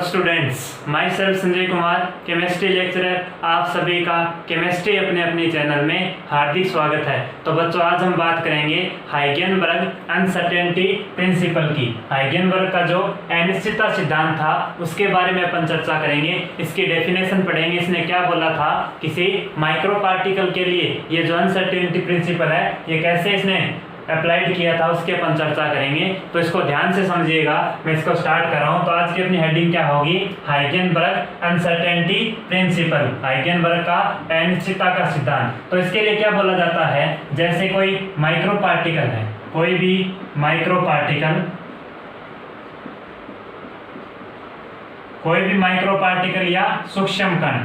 Students, my self Sanjay Kumar, chemistry lecturer, आप सभी का केमिस्ट्री अपने अपने चैनल में हार्दिक स्वागत है। तो बच्चों, आज हम बात करेंगे हाइगेनबर्ग अनसर्टेनिटी प्रिंसिपल की। हाइगेनबर्ग का जो अनिश्चितता सिद्धांत था उसके बारे में अपन चर्चा करेंगे, इसकी डेफिनेशन पढ़ेंगे। इसने क्या बोला था, किसी माइक्रो पार्टिकल के लिए ये जो अनसर्टेनिटी प्रिंसिपल है ये कैसे इसने अप्लाइड किया था उसके अपन चर्चा करेंगे। तो इसको ध्यान से समझिएगा। मैं इसको स्टार्ट कर रहा हूँ। तो आज की अपनी हेडिंग क्या होगी, हाइगेनबर्ग अनसर्टेनिटी प्रिंसिपल, हाइगेनबर्ग का अनिश्चितता का सिद्धांत। तो इसके लिए क्या बोला जाता है, जैसे कोई माइक्रो पार्टिकल है, कोई भी माइक्रो पार्टिकल या सूक्ष्म कण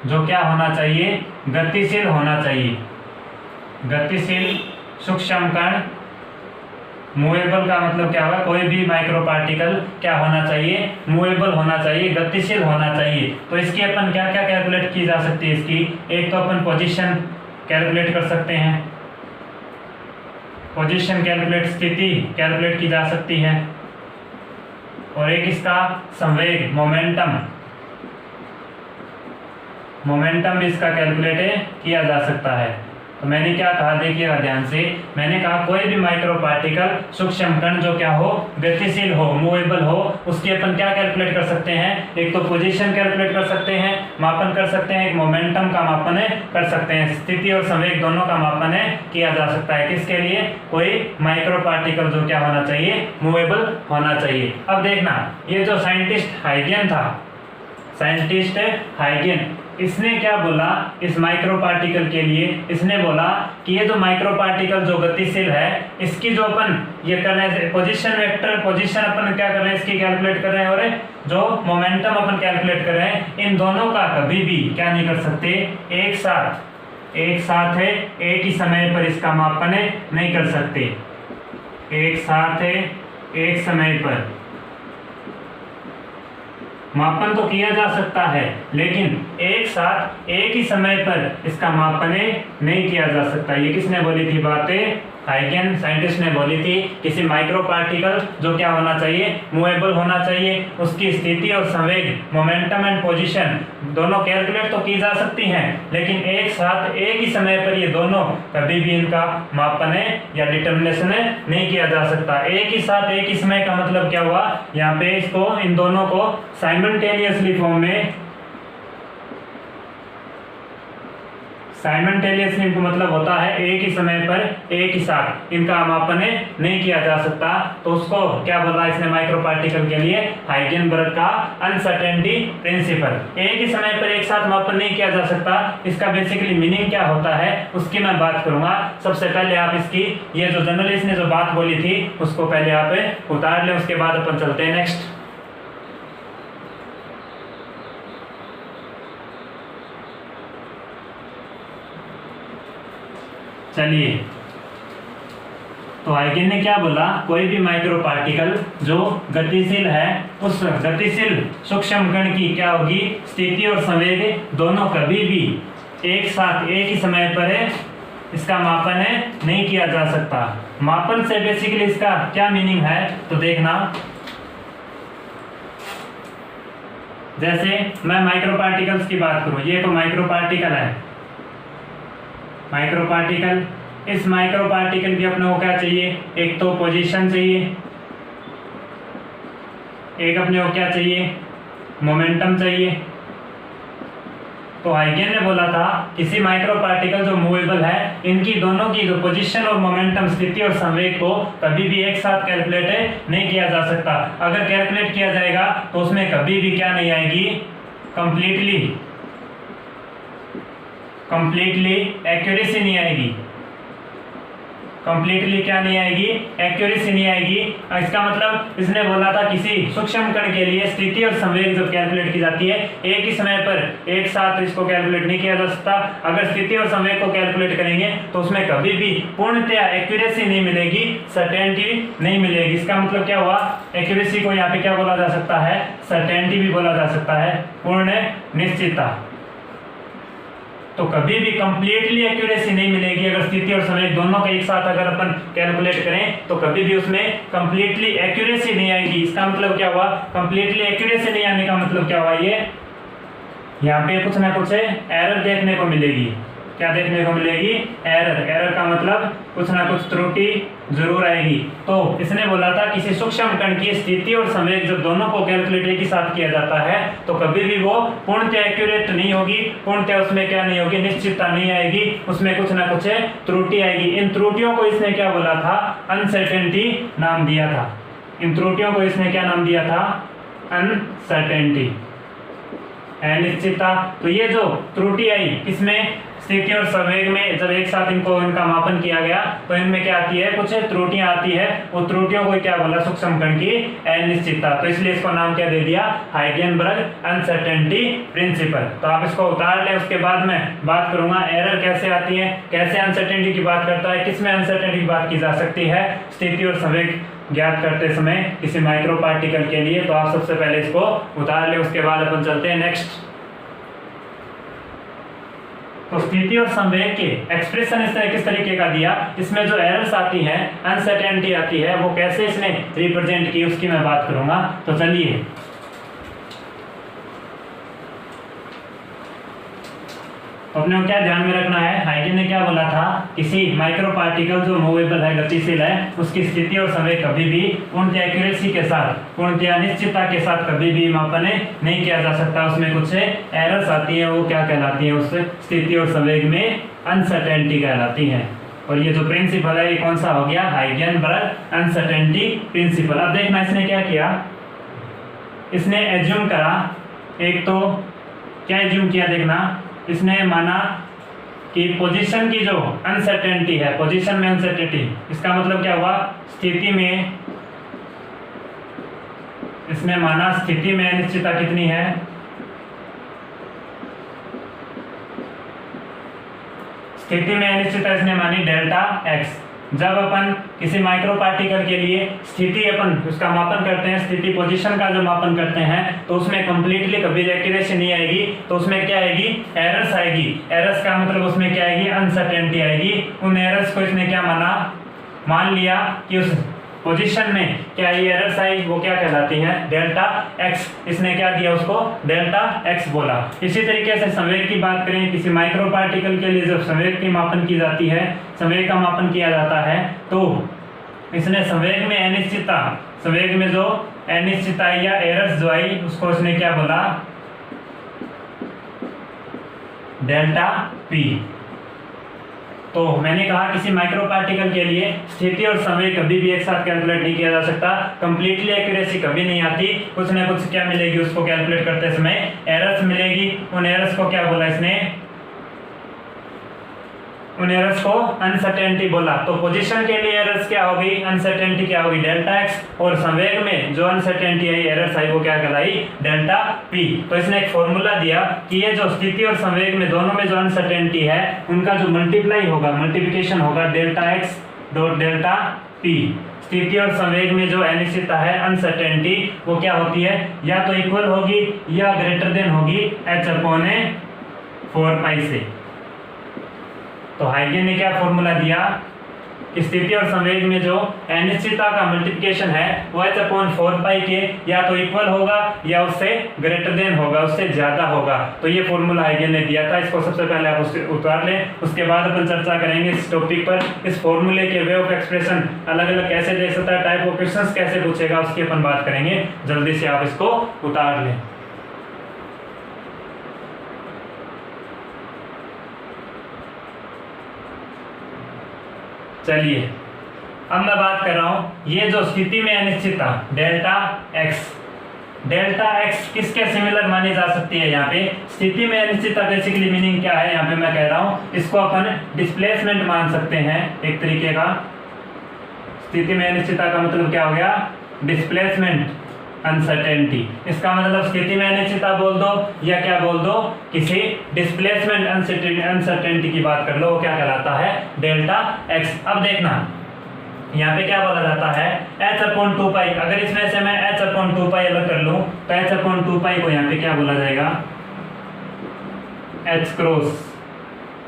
जो क्या होना चाहिए, गतिशील होना चाहिए। गतिशील सूक्ष्म कण, मूवेबल का मतलब क्या होगा, कोई भी माइक्रो पार्टिकल क्या होना चाहिए, मूवेबल होना चाहिए, गतिशील होना चाहिए। तो इसकी अपन क्या क्या कैलकुलेट की जा सकती है। इसकी एक तो अपन पोजीशन कैलकुलेट कर सकते हैं, पोजीशन कैलकुलेट, स्थिति कैलकुलेट की जा सकती है, और एक इसका संवेग मोमेंटम भी इसका कैलकुलेट किया जा सकता है। तो मैंने क्या कहा, देखिएगा ध्यान से। मैंने कहा कोई भी माइक्रो पार्टिकल, सूक्ष्म कण जो क्या हो, गतिशील हो, मूवेबल हो, उसकी अपन क्या कैलकुलेट कर सकते हैं, एक तो पोजीशन कैलकुलेट कर सकते हैं, मापन कर सकते हैं, एक मोमेंटम का मापन कर सकते हैं, स्थिति और संवेग दोनों का मापन किया जा सकता है। किसके लिए, कोई माइक्रो पार्टिकल जो क्या होना चाहिए, मूवेबल होना चाहिए। अब देखना, ये जो साइंटिस्ट हाइगेन, इसने क्या बोला इस माइक्रो पार्टिकल के लिए, इसने बोला कि ये जो माइक्रो पार्टिकल जो गतिशील है, इसकी जो अपन ये कर रहे हैं पोजीशन वेक्टर, पोजीशन अपन क्या कर रहे हैं, इसकी कैलकुलेट कर रहे हैं, और जो मोमेंटम अपन कैलकुलेट कर रहे हैं, इन दोनों का कभी भी क्या नहीं कर सकते, एक साथ है, एक ही समय पर इसका मापन नहीं कर सकते। एक साथ है, एक समय पर मापन तो किया जा सकता है, लेकिन एक साथ एक ही समय पर इसका मापन नहीं किया जा सकता। ये किसने बोली थी बातें, हाइगेन साइंटिस्ट ने बोली थी। किसी माइक्रो पार्टिकल जो क्या होना चाहिए, मूवेबल होना चाहिए, उसकी स्थिति और संवेग, मोमेंटम एंड पोजीशन दोनों कैलकुलेट तो की जा सकती हैं, लेकिन एक साथ एक ही समय पर ये दोनों कभी भी इनका मापन या डिटर्मिनेशन नहीं किया जा सकता। एक ही साथ एक ही समय का मतलब क्या हुआ, यहाँ पे इसको इन दोनों को साइमल्टेनियसली फॉर्म में, साइमल्टेनियसली इनको मतलब होता है एक ही समय पर एक ही साथ इनका मापन नहीं किया जा सकता। तो उसको क्या बोला इसने, माइक्रो पार्टिकल के लिए हाइगेनबर्ग का अनसर्टेनिटी प्रिंसिपल। एक ही समय पर एक साथ मापन नहीं किया जा सकता, इसका बेसिकली मीनिंग क्या होता है उसकी मैं बात करूंगा। सबसे पहले आप इसकी ये जो जर्नलिस्ट ने जो बात बोली थी उसको पहले आप उतार लें, उसके बाद अपन चलते हैं नेक्स्ट। चलिए, तो हाइगेन ने क्या बोला, कोई भी माइक्रो पार्टिकल जो गतिशील है, उस गतिशील सूक्ष्म कण की क्या होगी, स्थिति और संवेग दोनों कभी भी एक साथ एक ही समय पर इसका मापन नहीं किया जा सकता। मापन से बेसिकली इसका क्या मीनिंग है, तो देखना, जैसे मैं माइक्रो पार्टिकल्स की बात करूं, ये तो माइक्रो पार्टिकल है, माइक्रो पार्टिकल, इस माइक्रो पार्टिकल की अपने को क्या चाहिए, एक तो पोजीशन चाहिए, एक अपने को क्या चाहिए, मोमेंटम चाहिए। तो हाइगेन ने बोला था किसी माइक्रो पार्टिकल जो मूवेबल है, इनकी दोनों की जो पोजीशन और मोमेंटम, स्थिति और संवेग को कभी भी एक साथ कैलकुलेट नहीं किया जा सकता। अगर कैलकुलेट किया जाएगा तो उसमें कभी भी क्या नहीं आएगी, कंप्लीटली एक्यूरेसी नहीं आएगी, कंप्लीटली क्या नहीं आएगी, एक्यूरेसी नहीं आएगी। इसका मतलब इसने बोला था किसी सूक्ष्म कण के लिए स्थिति और संवेग जब कैलकुलेट की जाती है, एक ही समय पर एक साथ इसको कैलकुलेट नहीं किया जा सकता। अगर स्थिति और संवेग को कैलकुलेट करेंगे तो उसमें कभी भी पूर्णतया एक्यूरेसी नहीं मिलेगी, सर्टेनिटी नहीं मिलेगी। इसका मतलब क्या हुआ, एक्यूरेसी को यहाँ पे क्या बोला जा सकता है, सर्टेनिटी भी बोला जा सकता है, पूर्ण निश्चितता। तो कभी भी कंप्लीटली एक्यूरेसी नहीं मिलेगी। अगर स्थिति और संवेग दोनों का एक साथ अगर अपन कैलकुलेट करें तो कभी भी उसमें कंप्लीटली एक्यूरेसी नहीं आएगी। इसका मतलब क्या हुआ, कंप्लीटली एक्यूरेसी नहीं आने का मतलब क्या हुआ, ये यहाँ पे कुछ ना कुछ एरर देखने को मिलेगी। क्या देखने को मिलेगी, एरर। एरर का मतलब कुछ ना कुछ त्रुटि जरूर आएगी। तो इसने बोला था किसी सूक्ष्म कण की स्थिति और संवेग जब दोनों को कैलकुलेट एक ही साथ किया जाता है तो कभी भी वो पूर्णतः एक्यूरेट नहीं होगी, पूर्णतः उसमें क्या नहीं होगी, निश्चितता नहीं आएगी, उसमें कुछ ना कुछ त्रुटि आएगी। इन त्रुटियों को इसने क्या बोला था, अनसर्टेनिटी नाम दिया था। इन त्रुटियों को इसने क्या नाम दिया था, अनसर्टेनिटी, अनिश्चितता। तो ये जो त्रुटि आई किसमें, स्थिति और संवेग में, जब एक साथ इनका मापन किया गया तो इनमें क्या आती है, कुछ त्रुटियां आती है। वो त्रुटियों को क्या बोला, सूक्ष्म कण की अनिश्चितता। तो इसलिए इसको नाम क्या दे दिया, हाइगेनबर्ग अनसर्टेनिटी प्रिंसिपल। तो आप इसको उतार लें, उसके बाद मैं बात करूंगा एरर कैसे आती है, कैसे अनसर्टेनिटी की बात करता है, किसमें अनसर्टेनिटी की बात की जा सकती है स्थिति और संवेग ज्ञात करते समय किसी माइक्रो पार्टिकल के लिए। तो आप सबसे पहले इसको उतार ले, उसके बाद अपन चलते हैं नेक्स्ट। तो स्थिति और संवेग के एक्सप्रेशन इसने किस तरीके का दिया, इसमें जो एरर्स आती हैं, अनसर्टेनिटी आती है, वो कैसे इसने रिप्रेजेंट की उसकी मैं बात करूंगा। तो चलिए तो अपने को क्या ध्यान में रखना है, हाइगेन ने क्या बोला था, किसी माइक्रो पार्टिकल जो मूवेबल है, गतिशील है, उसकी स्थिति और समय कभी भी पूर्णतः एक्यूरेसी के साथ, पूर्णतः निश्चितता के साथ कभी भी मापन नहीं किया जा सकता। उसमें कुछ एरर्स आती है, वो क्या कहलाती है, उस स्थिति और संवेग में अनसर्टेनिटी कहलाती है। और ये जो प्रिंसिपल है ये कौन सा हो गया, हाइगेनबर्ग अनसर्टेनिटी प्रिंसिपल। अब देखना इसने क्या किया, इसने एज्यूम करा, एक तो क्या एज्यूम किया, देखना इसने माना कि पोजीशन की जो अनसर्टेनिटी है, पोजीशन में अनसर्टेनिटी, इसका मतलब क्या हुआ, स्थिति में, इसने माना स्थिति में अनिश्चितता कितनी है, स्थिति में अनिश्चितता इसने मानी डेल्टा एक्स। जब अपन किसी माइक्रो पार्टिकल के लिए स्थिति अपन उसका मापन करते हैं, स्थिति पोजीशन का जब मापन करते हैं तो उसमें कंप्लीटली कभी एक्यूरेसी नहीं आएगी, तो उसमें क्या आएगी, एरर्स आएगी। एरर्स का मतलब उसमें क्या आएगी, अनसर्टेनिटी आएगी। उन एरर्स को इसने क्या माना, मान लिया कि उस पोजीशन में क्या ये एरर्स आई, वो क्या कहलाती हैं, डेल्टा एक्स। इसने क्या दिया, उसको डेल्टा एक्स बोला। इसी तरीके से संवेग की बात करें, किसी माइक्रो पार्टिकल के लिए जब संवेग की मापन की जाती है, संवेग का मापन किया जाता है, तो इसने संवेग में अनिश्चितता, संवेग में जो अनिश्चितता या एरर्स जो आई उसको इसने क्या बोला, डेल्टा पी। तो मैंने कहा किसी माइक्रो पार्टिकल के लिए स्थिति और समय कभी भी एक साथ कैलकुलेट नहीं किया जा सकता, कंप्लीटली एक्यूरेसी कभी नहीं आती, कुछ ना कुछ क्या मिलेगी उसको कैलकुलेट करते समय, एरर्स मिलेगी। उन एरर्स को क्या बोला इसने, उन एरर्स को अनसर्टेनिटी बोला। तो पोजीशन के लिए एरर्स क्या होगी, अनसर्टेनिटी क्या होगी, डेल्टा एक्स। और संवेग में जो अनसर्टेनिटी आई, एरर्स आई, वो क्या कहलाई, डेल्टा पी। तो इसने एक फॉर्मूला दिया कि ये जो स्थिति और संवेग में दोनों में जो अनसर्टेनिटी है उनका जो मल्टीप्लाई होगा, मल्टीप्लिकेशन होगा, delta X dot delta P. स्थिति और संवेग में जो अनिश्चितता है, अनसर्टेनिटी, वो क्या होती है, या तो इक्वल होगी या ग्रेटर देन होगी h/4π से। तो हाइगेन ने क्या फॉर्मूला दिया कि स्थिति और संवेग में जो अनिश्चितता का मल्टीप्लिकेशन है वो h/4π के या तो इक्वल होगा या उससे ग्रेटर देन होगा, उससे ज्यादा होगा। तो ये फॉर्मूला हाइगेन ने दिया था, इसको सबसे पहले आप उससे उतार लें, उसके बाद अपन चर्चा करेंगे इस टॉपिक पर। इस फॉर्मूले के वे ऑफ एक्सप्रेशन अलग अलग कैसे दे सकता है, टाइप ऑफ क्वेश्चंस कैसे पूछेगा, उसकी अपन बात करेंगे। जल्दी से आप इसको उतार लें। चलिए अब मैं बात कर रहा हूं, ये जो स्थिति में अनिश्चितता डेल्टा एक्स, डेल्टा एक्स किसके सिमिलर मानी जा सकती है। यहाँ पे स्थिति में अनिश्चितता बेसिकली मीनिंग क्या है, यहाँ पे मैं कह रहा हूँ इसको अपन डिस्प्लेसमेंट मान सकते हैं एक तरीके का। स्थिति में अनिश्चितता का मतलब क्या हो गया, डिस्प्लेसमेंट अनसर्टेनिटी। इसका मतलब स्थिति में अनिश्चितता बोल दो या क्या बोल दो, किसी डिस्प्लेसमेंट अनसर्टेनिटी की बात कर लो, वो क्या कहलाता है, डेल्टा एक्स। अब देखना यहाँ पे क्या बोला जाता है, h/2π। अगर इसमें से मैं h/2π अलग कर लूं तो h/2π को यहाँ पे क्या बोला जाएगा, h क्रॉस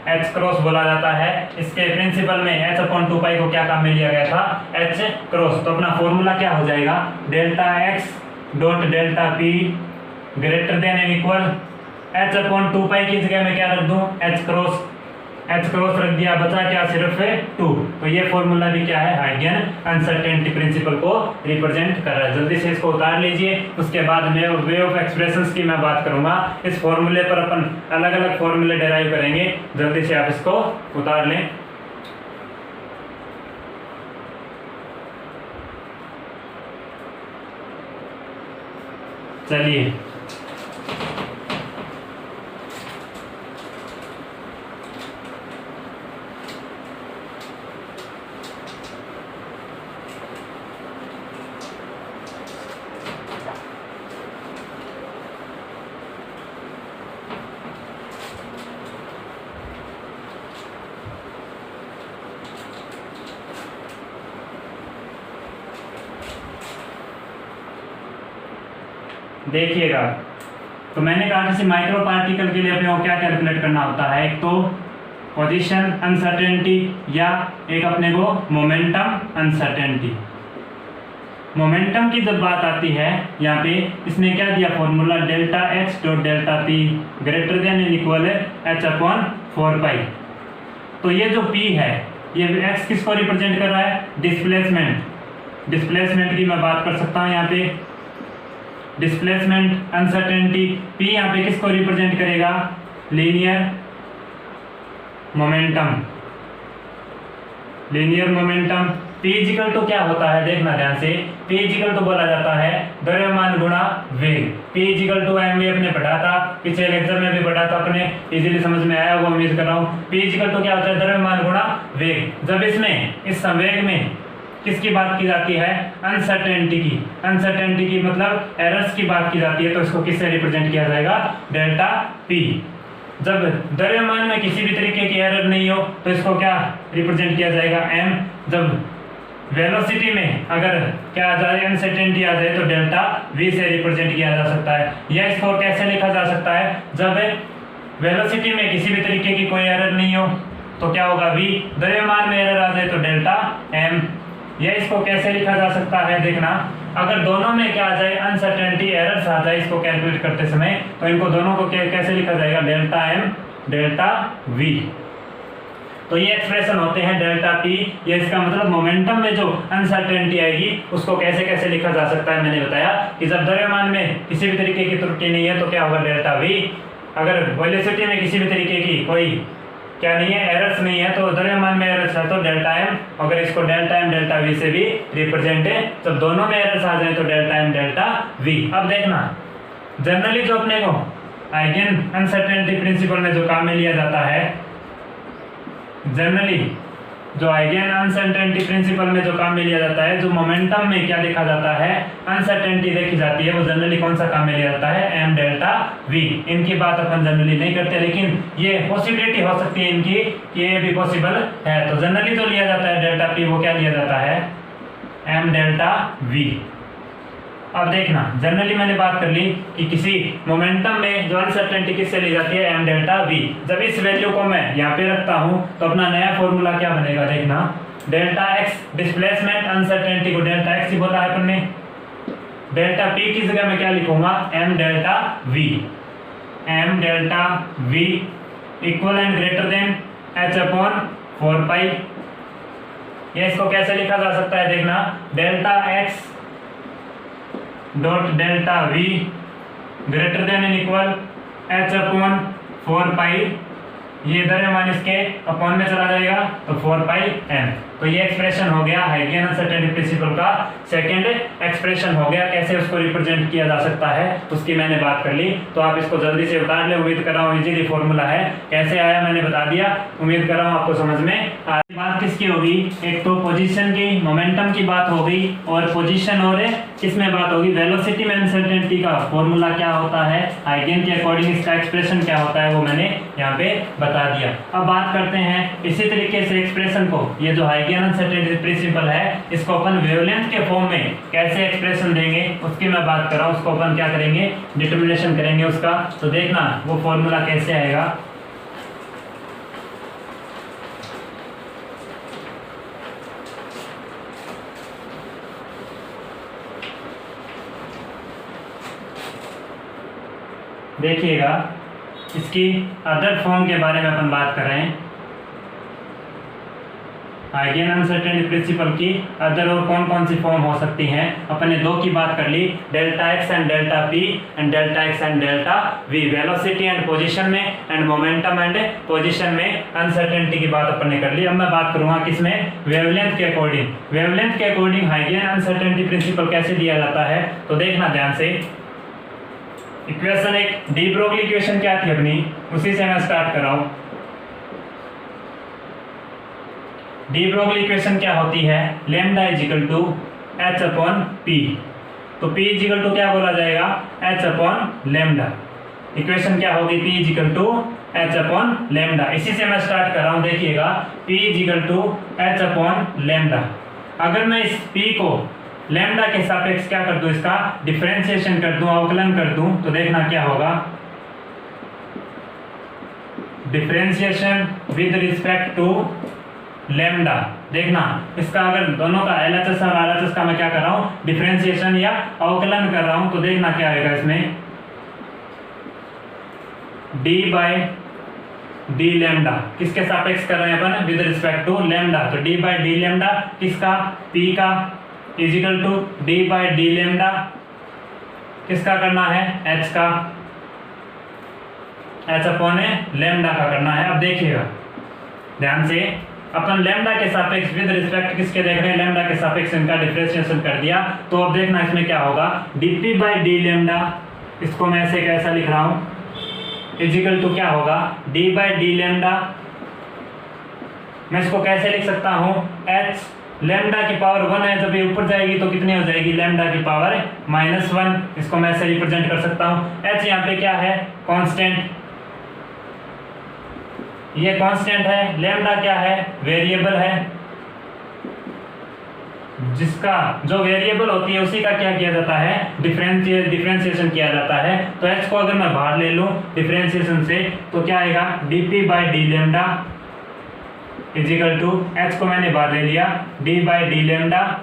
एच क्रॉस बोला जाता है। इसके प्रिंसिपल में एच अपॉन 2 पाई को क्या काम में लिया गया था, एच क्रॉस। तो अपना फॉर्मूला क्या हो जाएगा, delta X dot delta P greater than and equal H upon 2 पाई की जगह में क्या रख दूं, एच क्रॉस रख दिया, बचा क्या सिर्फ 2। तो ये फॉर्मूला भी क्या है, हाइगेन अनसर्टेनिटी प्रिंसिपल को रिप्रेजेंट कर रहा है। जल्दी से इसको उतार लीजिए, उसके बाद में वे ऑफ एक्सप्रेशंस की मैं बात करूंगा। इस फॉर्मूले पर अपन अलग अलग फॉर्मूले डेराइव करेंगे। जल्दी से आप इसको उतार लें। चलिए देखिएगा, तो मैंने कहा जैसे माइक्रो पार्टिकल के लिए अपने को क्या कैलकुलेट करना होता है, एक तो पोजीशन अनसर्टेनिटी या एक अपने को मोमेंटम अनसर्टेनिटी। मोमेंटम की जब बात आती है यहाँ पे इसने क्या दिया formula, delta X dot delta P greater than and equal H upon 4 पाई। तो ये जो पी है ये एक्स किसको रिप्रेजेंट कर रहा है, डिस्प्लेसमेंट की मैं बात कर सकता हूँ यहाँ पे। डिस्प्लेसमेंट अनसर्टेनिटी पी यहाँ पे किसको रिप्रेजेंट करेगा, linear momentum. P equal to क्या होता है, देखना ध्यान से, पी इक्वल टू बोला जाता है द्रव्यमान गुणा वेग। P equal to M V अपने पढ़ा था, पिछले लेक्चर में भी पढ़ा था अपने, इजीली समझ में आया वो उम्मीद कर रहा हूँ। पी इक्वल टू क्या होता है, द्रव्यमान गुणा वेग। जब इसमें इस संवेग में किसकी बात की जाती है, अनसर्टेनिटी की मतलब एरर्स की बात की जाती है, तो इसको किससे रिप्रेजेंट किया जाएगा, डेल्टा पी। जब द्रव्यमान में किसी भी तरीके की एरर नहीं हो तो इसको क्या रिप्रेजेंट किया जाएगा, एम। जब वेलोसिटी में अगर क्या आ जाए, अनसर्टेनिटी आ जाए, तो डेल्टा वी से रिप्रेजेंट किया जा सकता है। या इसको कैसे लिखा जा सकता है, जब वेलोसिटी में किसी भी तरीके की कोई एरर नहीं हो तो क्या होगा, वी। द्रव्यमान में एरर आ जाए तो डेल्टा एम। यह इसको कैसे लिखा जा सकता है, देखना, अगर दोनों में क्या आ जाए, अनसर्टेनिटी एरर्स आ जाए इसको कैलकुलेट करते समय, तो इनको दोनों को कैसे लिखा जाएगा, डेल्टा एम डेल्टा वी। तो ये एक्सप्रेशन होते हैं डेल्टा पी। ये इसका मतलब मोमेंटम में जो अनसर्टेनिटी आएगी उसको कैसे कैसे लिखा जा सकता है। मैंने बताया कि जब द्रव्यमान में किसी भी तरीके की त्रुटि नहीं है तो क्या होगा, डेल्टा वी। अगर वेलोसिटी में किसी भी तरीके की कोई क्या नहीं है, एरर्स नहीं है, तो द्रव्यमान में एरर्स है तो डेल्टा एम। अगर इसको डेल्टा एम डेल्टा वी से भी रिप्रेजेंट है, जब दोनों में एरर्स आ जाए तो डेल्टा एम डेल्टा वी। अब देखना, जनरली जो अपने को हाइगेन अनसर्टेनिटी प्रिंसिपल में जो काम में लिया जाता है, जनरली जो हाइगेन अनसर्टेनिटी प्रिंसिपल में जो काम में लिया जाता है, जो मोमेंटम में क्या देखा जाता है, अनसर्टेनिटी देखी जाती है, वो जनरली कौन सा काम में लिया जाता है, एम डेल्टा वी। इनकी बात अपन जनरली नहीं करते, लेकिन ये पॉसिबिलिटी हो सकती है इनकी कि ये भी पॉसिबल है। तो जनरली जो लिया जाता है डेल्टा पी वो क्या लिया जाता है, एम डेल्टा वी। अब देखना, जनरली मैंने बात कर ली कि किसी मोमेंटम में जो अनसर्टेनिटी किससे ली जाती है, एम डेल्टा वी। जब इस वैल्यू को मैं यहाँ पे रखता हूँ तो अपना नया फॉर्मूला क्या बनेगा, देखना, डेल्टा एक्स डिस्प्लेसमेंट अनसर्टेनिटी को डेल्टा एक्स ही बोला है अपन ने, डेल्टा पी की जगह मैं क्या लिखूंगा, M delta V. M delta V equal and greater than H upon 4 pi. ये इसको कैसे लिखा जा सकता है, देखना, delta X dot delta V greater than and equal H upon 4 pi. ये द्रव्यमान इसके अपॉन में चला जाएगा तो 4 पाई एम। तो ये एक्सप्रेशन हो गया हाइगेन अनसर्टेनिटी प्रिंसिपल का सेकंड एक्सप्रेशन हो गया। कैसे उसको रिप्रेजेंट किया जा सकता है उसकी मैंने बात कर ली। तो आप इसको जल्दी से उतार ले, उम्मीद कर रहा हूँ इजीली फॉर्मूला है, कैसे आया मैंने बता दिया, उम्मीद कर रहा हूँ आपको समझ में। बात किसकी होगी, एक तो पोजीशन की, मोमेंटम की बात हो गई, और पोजीशन और किसमें बात होगी, वेलोसिटी में अनसर्टेनिटी का फॉर्मूला क्या होता है, हाइगेन के अकॉर्डिंग इसका एक्सप्रेशन क्या होता है वो मैंने यहाँ पे बता दिया। अब बात करते हैं इसी तरीके से एक्सप्रेशन को, ये जो हाइगेन अनसर्टेनिटी प्रिंसिपल है इसको अपन वेवलेंथ के फॉर्म में कैसे एक्सप्रेशन देंगे उसकी मैं बात कर रहा हूँ। उसको अपन क्या करेंगे, डिटर्मिनेशन करेंगे उसका। तो देखना वो फॉर्मूला कैसे आएगा। देखिएगा इसकी अदर फॉर्म के बारे में अपन बात कर रहे हैं। हाइगेन अनसर्टेनिटी प्रिंसिपल की अदर और कौन कौन सी फॉर्म हो सकती हैं, अपन ने दो की बात कर ली, delta X and delta P and delta X and delta V, velocity and position में एंड मोमेंटम एंड पोजीशन में अनसर्टेनिटी की बात अपन ने कर ली। अब मैं बात करूंगा किसमें, वेवलेंथ के अकॉर्डिंग। वेवलेंथ के अकॉर्डिंग हाइगेन अनसर्टेनिटी प्रिंसिपल कैसे दिया जाता है, तो देखना ध्यान से। इक्वेशन एक डी ब्रोगली इक्वेशन क्या थी अपनी, उसी से मैं स्टार्ट कर रहा हूं। डी ब्रोगली इक्वेशन क्या होती है, lambda is equal to H upon P. तो पी इज इक्वल टू क्या बोला जाएगा, एच अपॉन लैम्डा। इक्वेशन क्या होगी, P is equal to H upon lambda. इसी से मैं स्टार्ट कर रहा हूं, देखिएगा P is equal to H upon lambda. अगर मैं इस पी को लैम्डा के सापेक्ष क्या कर दूं, इसका डिफरेंशिएशन कर दूं, अवकलन कर दूं, तो देखना क्या होगा, differentiation with respect to lambda. देखना इसका अगर दोनों का एलएचएस और आरएचएस का मैं क्या कर रहा हूं, डिफरेंशिएशन या अवकलन कर रहा हूं, तो देखना क्या आएगा इसमें, डी बाय डी लैम्डा। किसके सापेक्ष कर रहे हैं अपन, विद रिस्पेक्ट टू लैम्डा। तो डी बाय डी लैम्डा किसका, पी का, is equal to D by D lambda किसका करना है, एच का, एच अपॉन लैम्डा का करना है। अब देखिएगा ध्यान से, अपन लैम्डा के सापेक्ष विद रिस्पेक्ट किसके देख रहे हैं, लैम्डा के सापेक्ष इनका डिफरेंशिएशन कर दिया। तो अब देखना इसमें क्या होगा, डीपी बाय डी लैम्डा, इसको मैं ऐसे कैसा लिख रहा हूं, इज इक्वल टू क्या होगा, डी बाय डी लैम्डा। मैं इसको कैसे लिख सकता हूं, एच लैम्डा की पावर 1 है, जब ये ऊपर जाएगी तो कितनी हो जाएगी, लैम्डा की पावर -1। इसको मैं ऐसे रिप्रेजेंट कर सकता हूं। एच यहाँ पे क्या है, कांस्टेंट, ये कांस्टेंट है। लैम्डा क्या है, वेरिएबल है, जिसका जो वेरिएबल होती है उसी का क्या किया जाता है, डिफरेंशिएशन किया जाता है। तो एच को अगर मैं बाहर ले लूं डिफरेंशिएशन से, तो क्या आएगा, DP by D lambda is equal to, H को मैंने बाहर ले लिया, डी बाय डी लैम्डा।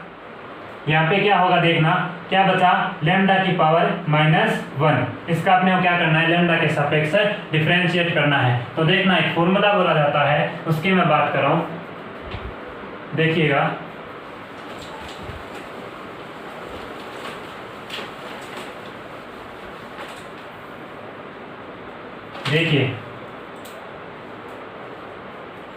यहाँ पे क्या होगा, देखना क्या बचा, लैम्डा की पावर -1। इसका अपने को क्या करना है, लैम्डा के सापेक्ष डिफरेंशिएट करना है। तो देखना एक फॉर्मूला बोला जाता है, उसकी मैं बात कर रहा हूं, देखिएगा देखिए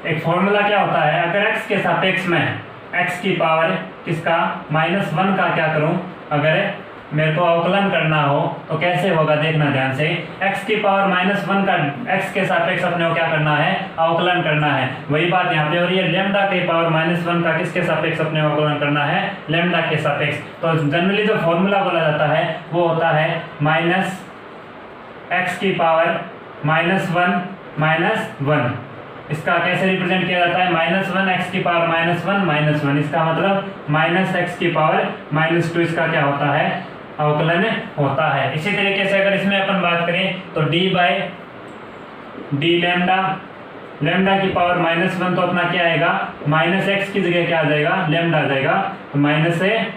एक फॉर्मूला क्या होता है, अगर x के सापेक्ष में x की पावर किसका, -1 का क्या करूं, अगर मेरे को अवकलन करना हो तो कैसे होगा, देखना ध्यान से। x की पावर -1 का x के सापेक्ष अपने को क्या करना है, अवकलन करना है। वही बात यहाँ पे हो रही है, लैम्डा की पावर -1 का किसके सापेक्ष अपने को अवकलन करना है, लैम्डा के सापेक्ष। तो जनरली जो फॉर्मूला बोला जाता है वो होता है -x की पावर -1। इसका कैसे रिप्रेजेंट किया जाता है, -1 x की पावर -1, इसका मतलब -x की पावर -2, इसका क्या होता है, अवकलन होता है। इसी तरीके से अगर इसमें अपन बात करें तो d by D lambda, lambda की पावर -1 तो अपना क्या आएगा, -x की जगह क्या आ जाएगा, लैम्डा आ जाएगा, तो माइनस है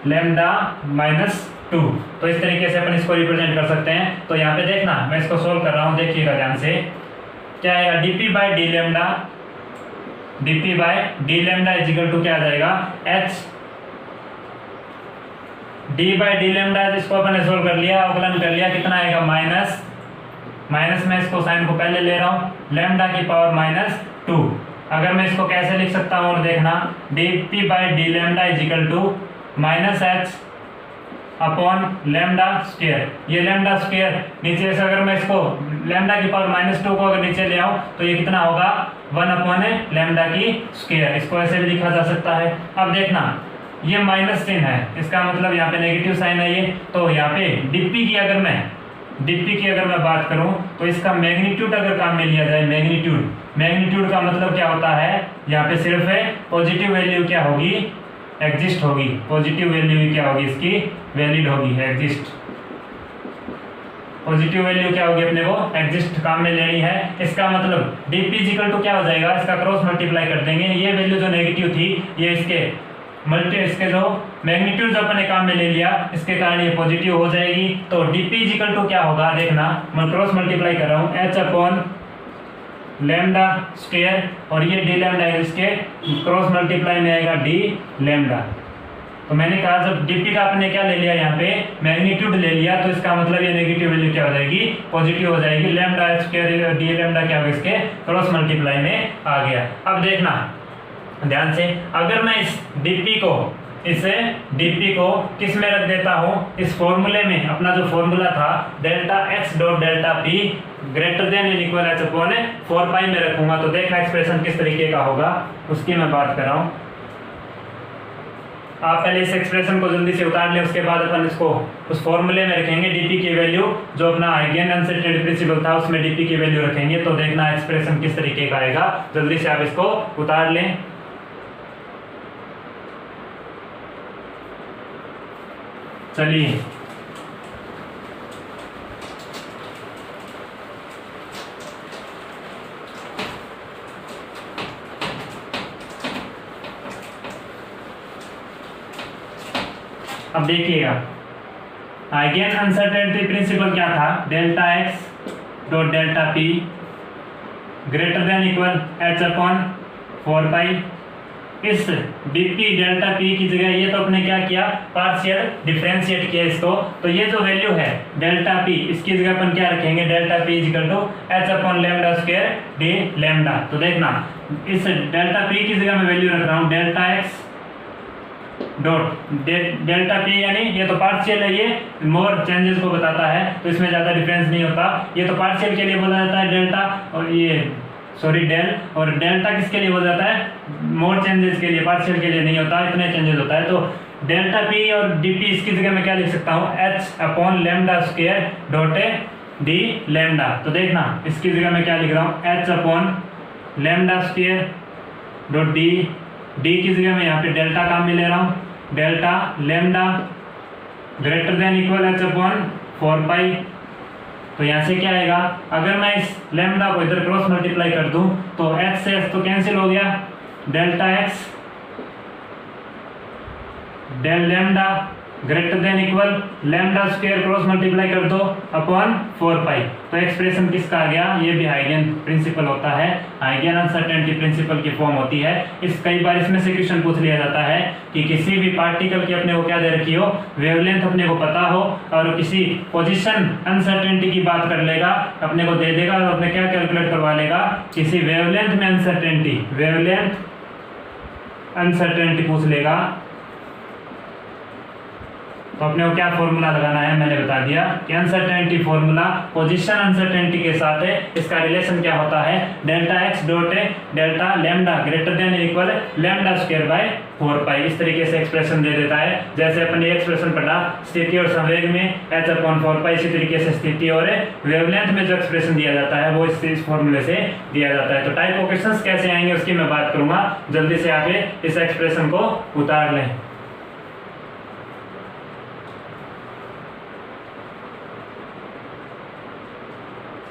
लैम्डा -2। तो इस तरीके से अपन इसको रिप्रेजेंट कर सकते हैं। तो यहाँ पे देखना मैं इसको सोल्व कर रहा हूँ, देखिएगा ध्यान से, क्या आएगा, DP by D lambda, DP by D lambda is equal to क्या आ जाएगा, H D by D lambda. इसको अपन ने सोल्व कर लिया, अवकलन कर लिया, कितना आएगा, माइनस में इसको साइन को पहले ले रहा हूँ, लैम्डा की पावर -2। अगर मैं इसको कैसे लिख सकता हूँ, और देखना DP by D lambda is equal to -h upon lambda square. ये लैम्डा स्क्वायर नीचे से अगर मैं इसको लैम्डा की पावर -2 को अगर नीचे ले आऊं तो ये कितना होगा, 1 अपॉन लैम्डा की स्क्वायर। इसको ऐसे भी लिखा जा सकता है। अब देखना ये माइनस चिन्ह है, इसका मतलब यहाँ पे नेगेटिव साइन है ये। तो यहाँ पे डीपी की अगर मैं बात करूं तो इसका मैग्नीट्यूड अगर काम में लिया जाए, मैग्नीट्यूड का मतलब क्या होता है, यहाँ पे सिर्फ पॉजिटिव वैल्यू क्या होगी, एग्जिस्ट होगी। पॉजिटिव वैल्यू क्या होगी, इसकी वैलिड होगी, एग्जिस्ट। पॉजिटिव वैल्यू क्या होगी, अपने को एग्जिस्ट काम में लेनी है। इसका मतलब डीपी इक्वल टू क्या हो जाएगा, इसका क्रॉस मल्टीप्लाई कर देंगे। ये वैल्यू जो नेगेटिव थी ये इसके जो मैग्नीट्यूड जो अपने काम में ले लिया, इसके कारण ये पॉजिटिव हो जाएगी। तो dp इक्वल टू क्या होगा, देखना मैं क्रॉस मल्टीप्लाई कर रहा हूँ, h अपॉन लैम्डा स्क्वायर, और ये डी लैम्डा है, इसके क्रॉस मल्टीप्लाई में आएगा डी लैम्डा। तो मैंने कहा जब dp का आपने क्या ले लिया, यहाँ पे मैग्नीट्यूड ले लिया, तो इसका मतलब ये नेगेटिव वैल्यू क्या हो जाएगी, पॉजिटिव हो जाएगी। लैम्डा स्क्वायर डी लैम्डा क्या होगा, इसके क्रॉस मल्टीप्लाई में आ गया। अब देखना ध्यान से, अगर मैं इस dp को किस में रख देता हूँ, इस फॉर्मूले में, अपना जो फॉर्मूला था delta x dot delta p greater than and equal h upon 4 पाई में रखूंगा, तो देखना एक्सप्रेशन किस तरीके का होगा, उसकी मैं बात कर रहा हूँ। आप पहले इस एक्सप्रेशन को जल्दी से उतार लें, उसके बाद अपन इसको उस फॉर्मूले में रखेंगे, dp की वैल्यू जो अपना हाइगेन अनसर्टेनिटी प्रिंसिपल था उसमें dp की वैल्यू रखेंगे, तो देखना एक्सप्रेशन किस तरीके का आएगा। जल्दी से आप इसको उतार लें। चलिए अब देखिएगा, हाइगेन अनसर्टेनिटी प्रिंसिपल क्या था, delta x dot delta p greater than equal h upon 4 पाई। इस dp डेल्टा p की जगह ये तो अपने क्या किया, पार्शियल डिफरेंशिएट किया इसको, तो ये जो वैल्यू है डेल्टा p, इसकी जगह अपन क्या रखेंगे, delta p equal to h upon lambda square D lambda. तो देखना इस डेल्टा p की जगह मैं वैल्यू रख रहा हूँ delta x dot delta p, यानी ये तो पार्शियल है, ये मोर चेंजेस को बताता है, तो इसमें ज़्यादा डिफरेंस नहीं होता। ये तो पार्शियल के लिए बोला जाता है डेल्टा, और ये सॉरी डेल, और डेल्टा किसके लिए बोला जाता है, मोर चेंजेस के लिए, पार्शियल के लिए नहीं होता, इतने चेंजेस होता है। तो डेल्टा p और dp इसकी जगह मैं क्या लिख सकता हूँ, h upon lambda square dot D lambda. तो देखना इसकी जगह मैं क्या लिख रहा हूँ, h upon lambda square dot D की जगह मैं यहाँ पे डेल्टा काम में ले रहा हूँ, delta lambda greater than equal h upon 4 पाई। तो यहाँ से क्या आएगा, अगर मैं इस लैम्डा को इधर क्रॉस मल्टीप्लाई कर दूं तो h से h तो कैंसिल हो गया, delta x del lambda greater than equal lambda square cross multiply कर दो अपॉन 4 पाई। तो एक्सप्रेशन किसका आ गया, ये भी हाइगेन प्रिंसिपल होता है, हाइगेन अनसर्टेनिटी प्रिंसिपल की फॉर्म होती है। इस कई बार इसमें से क्वेश्चन पूछ लिया जाता है कि किसी भी पार्टिकल की अपने को क्या दे रखी हो, वेवलेंथ अपने को पता हो, और किसी पोजीशन अनसर्टेनिटी की बात कर लेगा, अपने को दे देगा, और अपने क्या कैलकुलेट करवा लेगा, किसी वेवलेंथ में वेवलेंथ अनसर्टेनिटी पूछ लेगा, तो अपने को क्या फॉर्मूला लगाना है, मैंने बता दिया कि अनसर्टेनिटी फॉर्मूला पोजीशन अनसर्टेनिटी के साथ है, इसका रिलेशन क्या होता है, delta x dot delta lambda greater than equal lambda square by 4 पाई। इस तरीके से एक्सप्रेशन दे देता है। जैसे अपन ये एक्सप्रेशन पढ़ा स्थिति और संवेग में h अपॉन 4 पाई, इसी तरीके से स्थिति और वेवलेंथ में जो एक्सप्रेशन दिया जाता है वो इस फॉर्मूले से दिया जाता है। तो टाइप ऑफ क्वेश्चंस कैसे आएंगे उसकी मैं बात करूंगा, जल्दी से आप इस एक्सप्रेशन को उतार लें।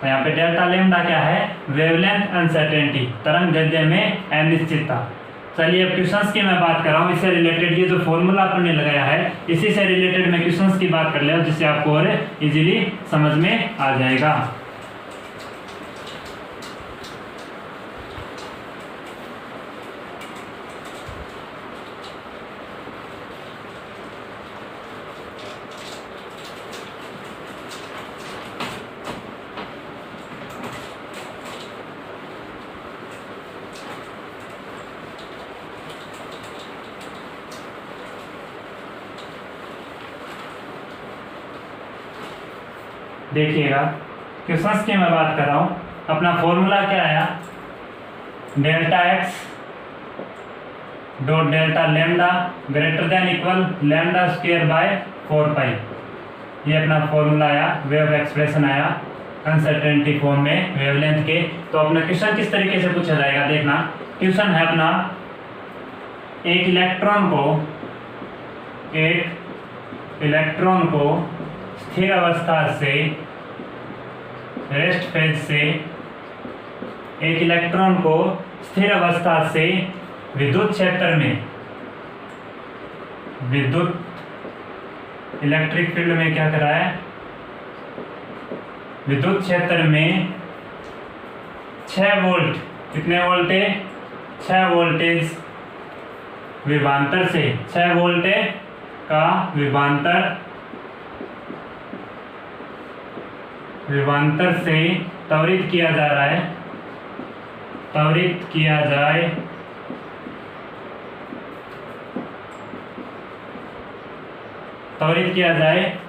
यहाँ पे डेल्टा लैम्डा क्या है, वेवलेंथ अनसर्टेनिटी, तरंग दैर्ध्य में अनिश्चितता। चलिए अब क्वेश्चंस की मैं बात कर रहा हूँ, इससे रिलेटेड ये जो फॉर्मूला अपन ने लगाया है इसी से रिलेटेड मैं क्वेश्चंस की बात कर ले, जिससे आपको और इजीली समझ में आ जाएगा। देखिएगा क्वेश्चंस की मैं बात कर रहा हूँ, अपना फॉर्मूला क्या आया, delta x dot delta lambda greater than equal lambda square by 4 pi. ये अपना फॉर्मूला आया, वेव एक्सप्रेशन आया अनसर्टेनिटी फॉर्म में वेवलेंथ के। तो अपना क्वेश्चन किस तरीके से पूछा जाएगा, देखना क्वेश्चन है अपना, एक इलेक्ट्रॉन को स्थिर अवस्था से रेस्ट फेज से, एक इलेक्ट्रॉन को स्थिर अवस्था से विद्युत क्षेत्र में विद्युत इलेक्ट्रिक फील्ड में क्या करा है, विद्युत क्षेत्र में 6 वोल्ट, कितने वोल्टेज, 6 वोल्टेज विभवांतर से, 6 वोल्टेज का विभवांतर से त्वरित किया जा रहा है, त्वरित किया जाए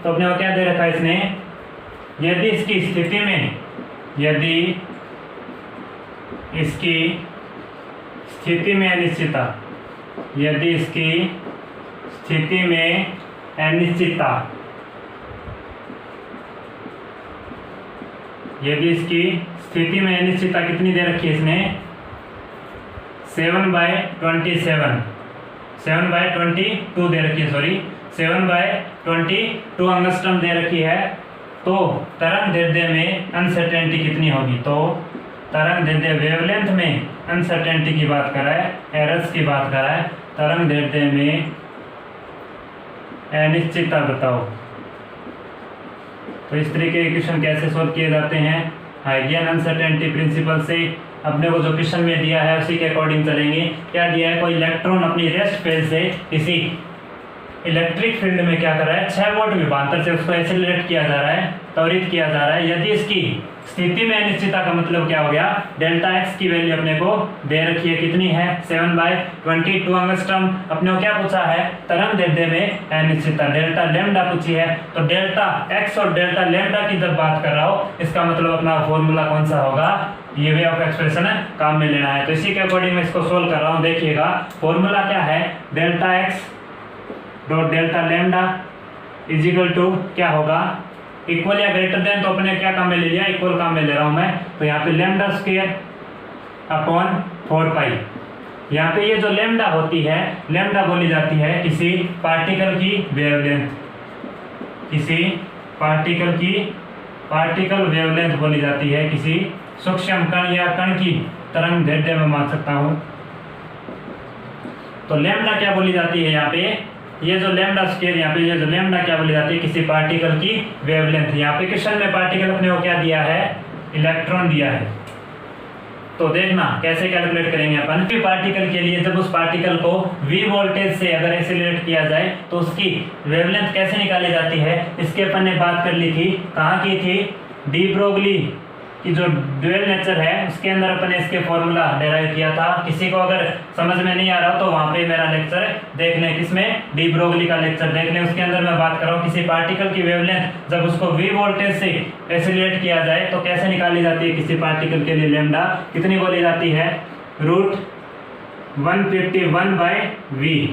तो अपने को क्या दे रखा है इसने, यदि इसकी स्थिति में, यदि इसकी स्थिति में अनिश्चितता, यदि इसकी स्थिति में अनिश्चितता, यदि इसकी स्थिति में अनिश्चितता कितनी दे रखी है इसने, 7/27, 7/22 दे रखी है, सॉरी 7/22 एंगस्ट्रॉम दे रखी है, तो तरंग दैर्ध्य में अनसर्टेनिटी कितनी होगी, तो तरंग दैर्ध्य वेवलेंथ में अनसर्टेनिटी की बात कर रहा है, एरर्स की बात कर रहा है, तरंग दैर्ध्य में अनिश्चितता बताओ। तो इस तरीके के क्वेश्चन कैसे सोल्व किए जाते हैं, हाइगेन अनसर्टेनिटी प्रिंसिपल से। अपने को जो क्वेश्चन में दिया है उसी के अकॉर्डिंग चलेंगे। क्या दिया है, कोई इलेक्ट्रॉन अपनी रेस्ट फेज से किसी इलेक्ट्रिक फील्ड में क्या कर रहा है, 6 वोल्ट विभवांतर से उसको एक्सेलरेट किया जा रहा है, त्वरित किया जा रहा है। यदि इसकी स्थिति में अनिश्चितता का मतलब क्या हो गया, डेल्टा एक्स की वैल्यू अपने को दे रखी है, कितनी है, 7/22 एंगस्ट्रॉम। अपने को क्या पूछा है, तरंग दैर्ध्य में अनिश्चितता डेल्टा लैम्डा पूछी है। तो डेल्टा एक्स और डेल्टा लैम्डा की जब बात कर रहा हो, इसका मतलब अपना फॉर्मूला कौन सा होगा, ये वे ऑफ एक्सप्रेशन है, काम में लेना है। तो इसी के अकॉर्डिंग मैं इसको सोल्व कर रहा हूँ। देखिएगा फॉर्मूला क्या है, delta X dot delta lambda is equal to क्या होगा, इक्वल या ग्रेटर देन, तो अपने क्या काम में ले लिया, इक्वल काम में ले रहा हूं मैं। तो यहाँ पे लैम्डा स्क्वायर अपॉन 4 यहाँ पे ये जो लैम्डा होती है, लैम्डा बोली जाती है किसी पार्टिकल की वेवलेंथ, किसी पार्टिकल वेवलेंथ बोली जाती है, किसी सूक्ष्म कण या कण की तरंग दैर्ध्य में मान सकता हूं। तो लैम्डा क्या बोली जाती है, यहाँ पे ये जो लैम्डा स्क्वायर, यहाँ पे ये जो लैम्डा क्या बोली जाती है, किसी पार्टिकल की वेवलेंथ। यहाँ पे क्वेश्चन में पार्टिकल अपने को क्या दिया है, इलेक्ट्रॉन दिया है। तो देखना कैसे कैलकुलेट करेंगे अपन, पार्टिकल के लिए जब उस पार्टिकल को v वोल्टेज से अगर एक्सेलरेट किया जाए तो उसकी वेवलेंथ कैसे निकाली जाती है, इसके अपन ने बात कर ली थी, कहाँ की थी, डी ब्रोगली कि जो ड्यूअल नेचर है उसके अंदर अपन ने इसके फॉर्मूला डेराइव किया था। किसी को अगर समझ में नहीं आ रहा तो वहाँ पे मेरा लेक्चर देख लें, किसमें, डी ब्रोगली का लेक्चर देख लें। उसके अंदर मैं बात कर रहा हूँ किसी पार्टिकल की वेवलेंथ जब उसको v वोल्टेज से एक्सेलरेट किया जाए तो कैसे निकाली जाती है। किसी पार्टिकल के लिए लैम्डा कितनी बोली जाती है, √151/v,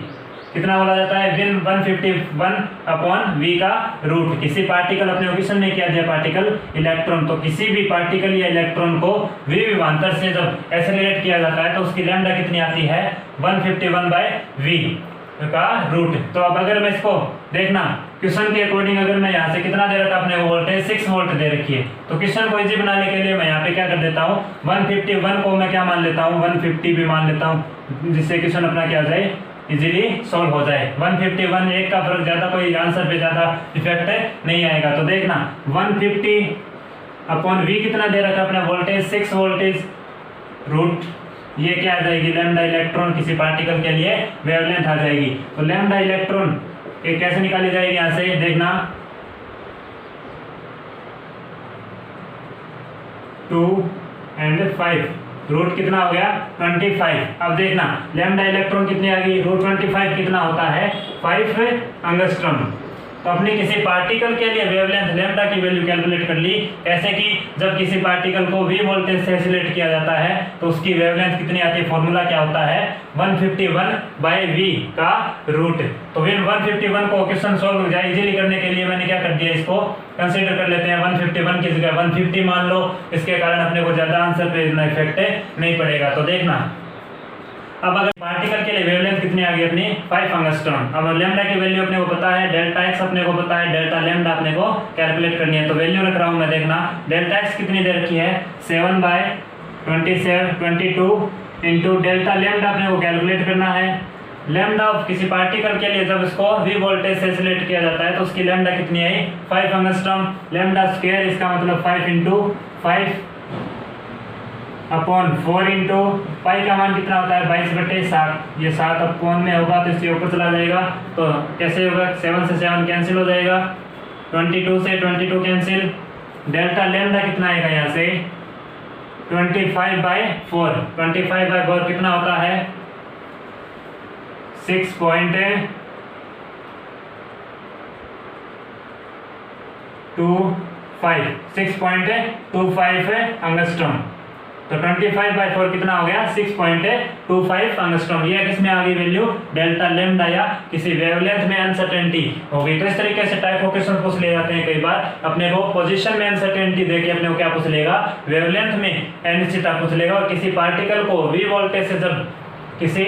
कितना बोला जाता है, 151/v का रूट। किसी पार्टिकल, अपने क्वेश्चन में क्या दिया, पार्टिकल इलेक्ट्रॉन, तो किसी भी पार्टिकल या इलेक्ट्रॉन को v विभवांतर से जब एक्सेलरेट किया जाता है तो उसकी लैम्डा कितनी आती है, 151/v का रूट। तो अब अगर मैं इसको देखना क्वेश्चन के अकॉर्डिंग, अगर मैं यहाँ से कितना दे रखा अपने वोल्टेज 6 वोल्ट दे रखी है, तो क्वेश्चन को इजी बनाने के लिए मैं यहाँ पे क्या कर देता हूँ, 151 को मैं क्या मान लेता हूँ, 150 भी मान लेता हूँ, जिससे क्वेश्चन अपना क्या हो जाए, इजीली सॉल्व हो जाए। 151 एक का फर्क, ज्यादा कोई आंसर पे ज्यादा इफेक्ट नहीं आएगा। तो देखना 150/v कितना दे रखा अपना वोल्टेज, 6 वोल्टेज, रूट ये क्या आ जाएगी, लैम्डा इलेक्ट्रॉन किसी पार्टिकल के लिए वेवलेंथ आ जाएगी। तो लैम्डा इलेक्ट्रॉन ये कैसे निकाली जाएगी, यहाँ से देखना 2 और 5, रूट कितना हो गया 25। अब देखना लैम्डा इलेक्ट्रॉन कितनी आ गई, √25 कितना होता है, 5 एंगस्ट्रॉम। तो अपने किसी पार्टिकल के लिए वेवलेंथ लैम्डा की वैल्यू कैलकुलेट कर ली, ऐसे कि जब किसी पार्टिकल को v वोल्टेज से एक्सेलरेट किया जाता है तो उसकी वेवलेंथ कितनी आती है, फॉर्मूला क्या होता है, 151/v का रूट। तो फिर 151 को क्वेश्चन सॉल्व हो जाए इजीली करने के लिए मैंने क्या कर दिया, इसको कंसीडर कर लेते हैं, 151 की जगह 150 मान लो। इसके कारण अपने को ज्यादा आंसर पे इतना इफेक्ट नहीं पड़ेगा। तो देखना अब अगर पार्टिकल के लिए वेवलेंथ कितनी आ गई अपनी, 5 एंगस्ट्रॉम। अब लैम्डा की वैल्यू अपने को पता है, डेल्टा एक्स अपने को पता है, डेल्टा लैम्डा अपने को कैलकुलेट करनी है। तो वैल्यू रख रहा हूं मैं, देखना डेल्टा एक्स कितनी दे रखी है, 7/22 इंटू डेल्टा लैम्डा अपने को कैलकुलेट करना है। लैम्डा ऑफ किसी पार्टिकल के लिए जब इसको V वोल्टेज से सिलेक्ट किया जाता है तो उसकी लैम्डा कितनी आई 5 एंगस्ट्रॉम। लैम्डा स्क्वायर इसका मतलब 5 इंटू 5 अपॉन 4 इंटू पाई का मान कितना होता है 22/7। ये 7 अपॉन में होगा तो इसके ऊपर चला जाएगा, तो कैसे होगा 7 से 7 कैंसिल हो जाएगा, 22 से 22 कैंसिल। डेल्टा लैम्डा कितना आएगा यहाँ से 25/4। 25/4 कितना होता है 6.25 एंगस्ट्रॉम। तो 25/4 कितना हो गया 6.25 एंगस्ट्रॉम। ये किसमें आ गई वैल्यू डेल्टा लैम्डा या किसी वेवलेंथ में अनसर्टेनिटी हो गई। तो इस तरीके से टाइप ऑफ क्वेश्चन पूछ ले जाते हैं कई बार। अपने को पोजीशन में अनसर्टेनिटी देके अपने को क्या पूछ लेगा वेवलेंथ में अनिश्चितता पूछ लेगा। और किसी पार्टिकल को V वोल्टेज से जब किसी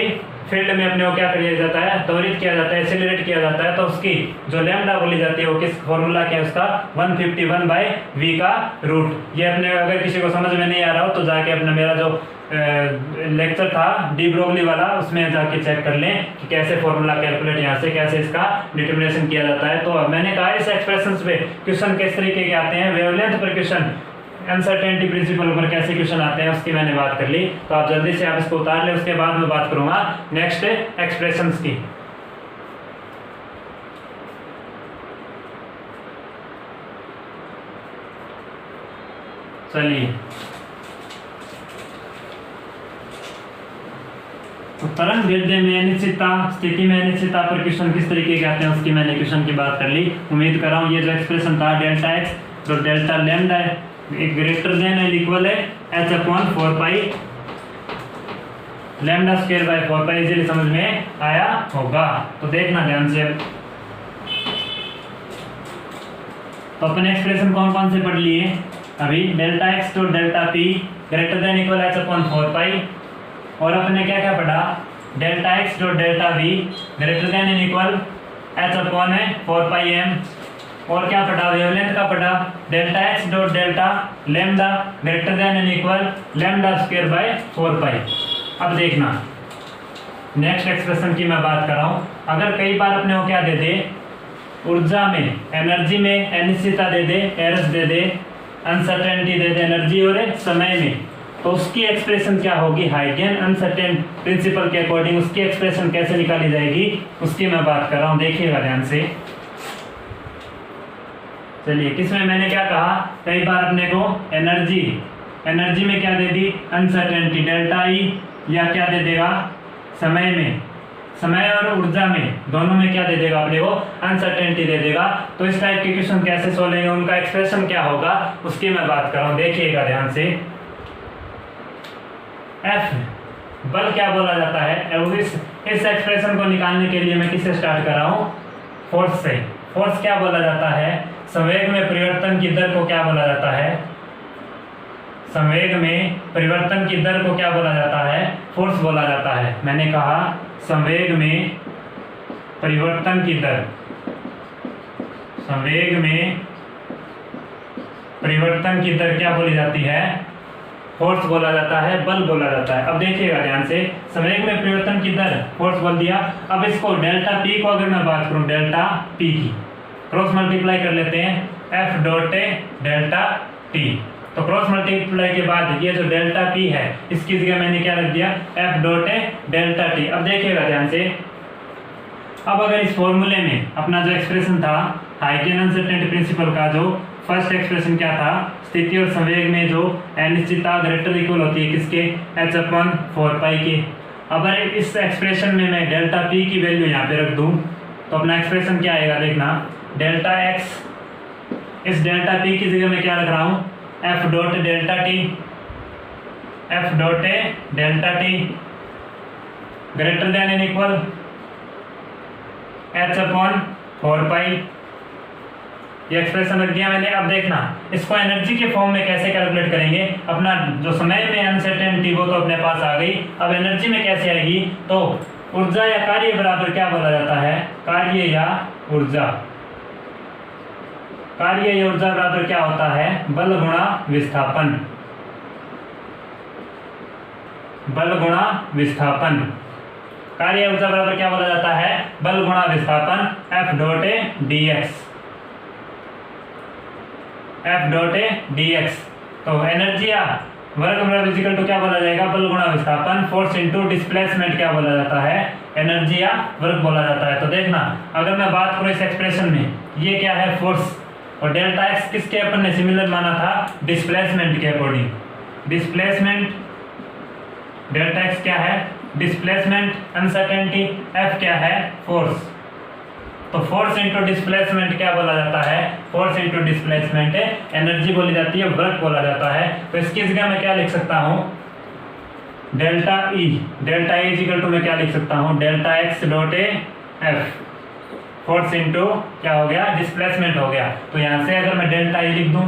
फील्ड में अपने को क्या किया जाता है त्वरित किया जाता है एक्सेलरेट किया जाता है तो उसकी जो लैम्डा बोली जाती है वो किस फॉर्मूला क्या है उसका 151/v का रूट। ये अपने अगर किसी को समझ में नहीं आ रहा हो तो जाके अपना मेरा जो लेक्चर था डी ब्रोगली वाला उसमें जाके चेक कर लें कि कैसे फॉर्मूला कैलकुलेट यहाँ से कैसे इसका डिटर्मिनेशन किया जाता है। तो मैंने कहा इस एक्सप्रेशंस पे क्वेश्चन किस तरीके के आते हैं, वेवलेंथ पर क्वेश्चन, अनसर्टेनिटी प्रिंसिपल पर कैसे क्वेश्चन आते हैं उसकी मैंने बात कर ली। तो आप जल्दी से आप इसको उतार ले, उसके बाद मैं बात करूंगा नेक्स्ट एक्सप्रेशंस की। चलिए तो तरंग दैर्ध्य में अनिश्चितता, स्थिति में अनिश्चितता पर क्वेश्चन किस तरीके के आते हैं उसकी मैंने क्वेश्चन की बात कर ली। उम्मीद कर रहा हूँ ये जो एक्सप्रेशन था डेल्टा एक्स तो डेल्टा लैम्डा एक ग्रेटर देन एंड इक्वल है h/4 lambda square by 4 easily समझ में आया होगा। तो देखना ध्यान से। तो अपने एक्सप्रेशन कौन कौन से पढ़ लिए अभी, delta X to delta P greater than equal h/4 और अपने क्या क्या पढ़ा delta X to delta V greater than and equal h/4 और क्या पढ़ा वेवलेंथ का पढ़ा delta X dot delta lambda greater than and equal lambda square by 4 अब देखना नेक्स्ट एक्सप्रेशन की मैं बात कर रहा हूँ। अगर कई बार अपने को क्या दे दे ऊर्जा में एनर्जी में अनिश्चितता दे दे, एरर्स दे दे, अनसर्टेनिटी दे दे एनर्जी और समय में, तो उसकी एक्सप्रेशन क्या होगी हाइगेन अनसर्टेन प्रिंसिपल के अकॉर्डिंग उसकी एक्सप्रेशन कैसे निकाली जाएगी उसकी मैं बात कर रहा हूँ। देखिएगा ध्यान से। चलिए किसमें मैंने क्या कहा कई बार अपने को एनर्जी में क्या दे दी अनसर्टेनिटी डेल्टा ई, या क्या दे देगा समय में, समय और ऊर्जा में दोनों में क्या दे देगा अपने को अनसर्टेनिटी दे देगा। तो इस टाइप के क्वेश्चन कैसे सोल्व होंगे उनका एक्सप्रेशन क्या होगा उसकी मैं बात कर रहा हूँ। देखिएगा ध्यान से। एफ बल क्या बोला जाता है, इस एक्सप्रेशन को निकालने के लिए मैं किससे स्टार्ट कर रहा हूँ फोर्स से। फोर्स क्या बोला जाता है, संवेग में परिवर्तन की दर को क्या बोला जाता है, संवेग में परिवर्तन की दर को क्या बोला जाता है फोर्स बोला जाता है। मैंने कहा संवेग में परिवर्तन की दर, संवेग में परिवर्तन की दर क्या बोली जाती है फोर्स बोला जाता है, बल बोला जाता है। अब देखिएगा ध्यान से, संवेग में परिवर्तन की दर फोर्स बोल दिया। अब इसको डेल्टा पी को अगर मैं बात करूं डेल्टा पी की क्रॉस मल्टीप्लाई कर लेते हैं एफ डॉट डेल्टा टी। तो क्रॉस मल्टीप्लाई के बाद ये जो डेल्टा पी है इसकी जगह मैंने क्या रख दिया एफ डॉट डेल्टा टी। अब देखिएगा ध्यान से। अब अगर इस फॉर्मूले में अपना जो एक्सप्रेशन था हाइगेन अनसर्टेनिटी प्रिंसिपल का जो फर्स्ट एक्सप्रेशन क्या था, स्थिति और संवेग में जो अनिश्चितता ग्रेटर इक्वल होती है किसके h/4 के। अगर इस एक्सप्रेशन में मैं डेल्टा पी की वैल्यू यहाँ पे रख दूँ तो अपना एक्सप्रेशन क्या आएगा देखना, डेल्टा एक्स, इस डेल्टा पी की जगह मैं क्या रख रहा हूँ F dot delta T, F dot delta T greater than and equal h/4 ये एक्सप्रेशन रख दिया मैंने। अब देखना इसको एनर्जी के फॉर्म में कैसे कैलकुलेट करेंगे। अपना जो समय में अनसर्टेनिटी वो तो अपने पास आ गई, अब एनर्जी में कैसे आएगी, तो ऊर्जा या कार्य बराबर क्या बोला जाता है, कार्य या ऊर्जा, कार्य या ऊर्जा बराबर क्या होता है बल गुणा विस्थापन, बल गुणा विस्थापन। कार्य ऊर्जा बराबर क्या बोला जाता है, बल गुणा विस्थापन F डॉट ए dx। तो एनर्जी या वर्क बराबर इक्वल टू क्या बोला जाएगा, बल गुणा विस्थापन, फोर्स इनटू डिस्प्लेसमेंट क्या बोला जाता है, एनर्जी या वर्क बोला जाता है। तो देखना, अगर मैं बात करूं इस एक्सप्रेशन में, ये क्या है फोर्स, और डेल्टा एक्स किसके अपन ने सिमिलर माना था, डिस्प्लेसमेंट के अकॉर्डिंग। डिस्प्लेसमेंट डेल्टा एक्स क्या है, डिस्प्लेसमेंट अनसर्टेनिटी, एफ क्या है, फोर्स। तो फोर्स इनटू डिस्प्लेसमेंट क्या बोला जाता है, फोर्स इनटू डिस्प्लेसमेंट एनर्जी बोली जाती है, वर्क बोला जाता है। तो इसकी जगह मैं क्या लिख सकता हूं, delta E is equal to मैं क्या लिख सकता हूं, delta X dot A F, force into क्या हो गया, डिस्प्लेसमेंट हो गया। तो यहां से अगर मैं डेल्टा ई लिख दूं,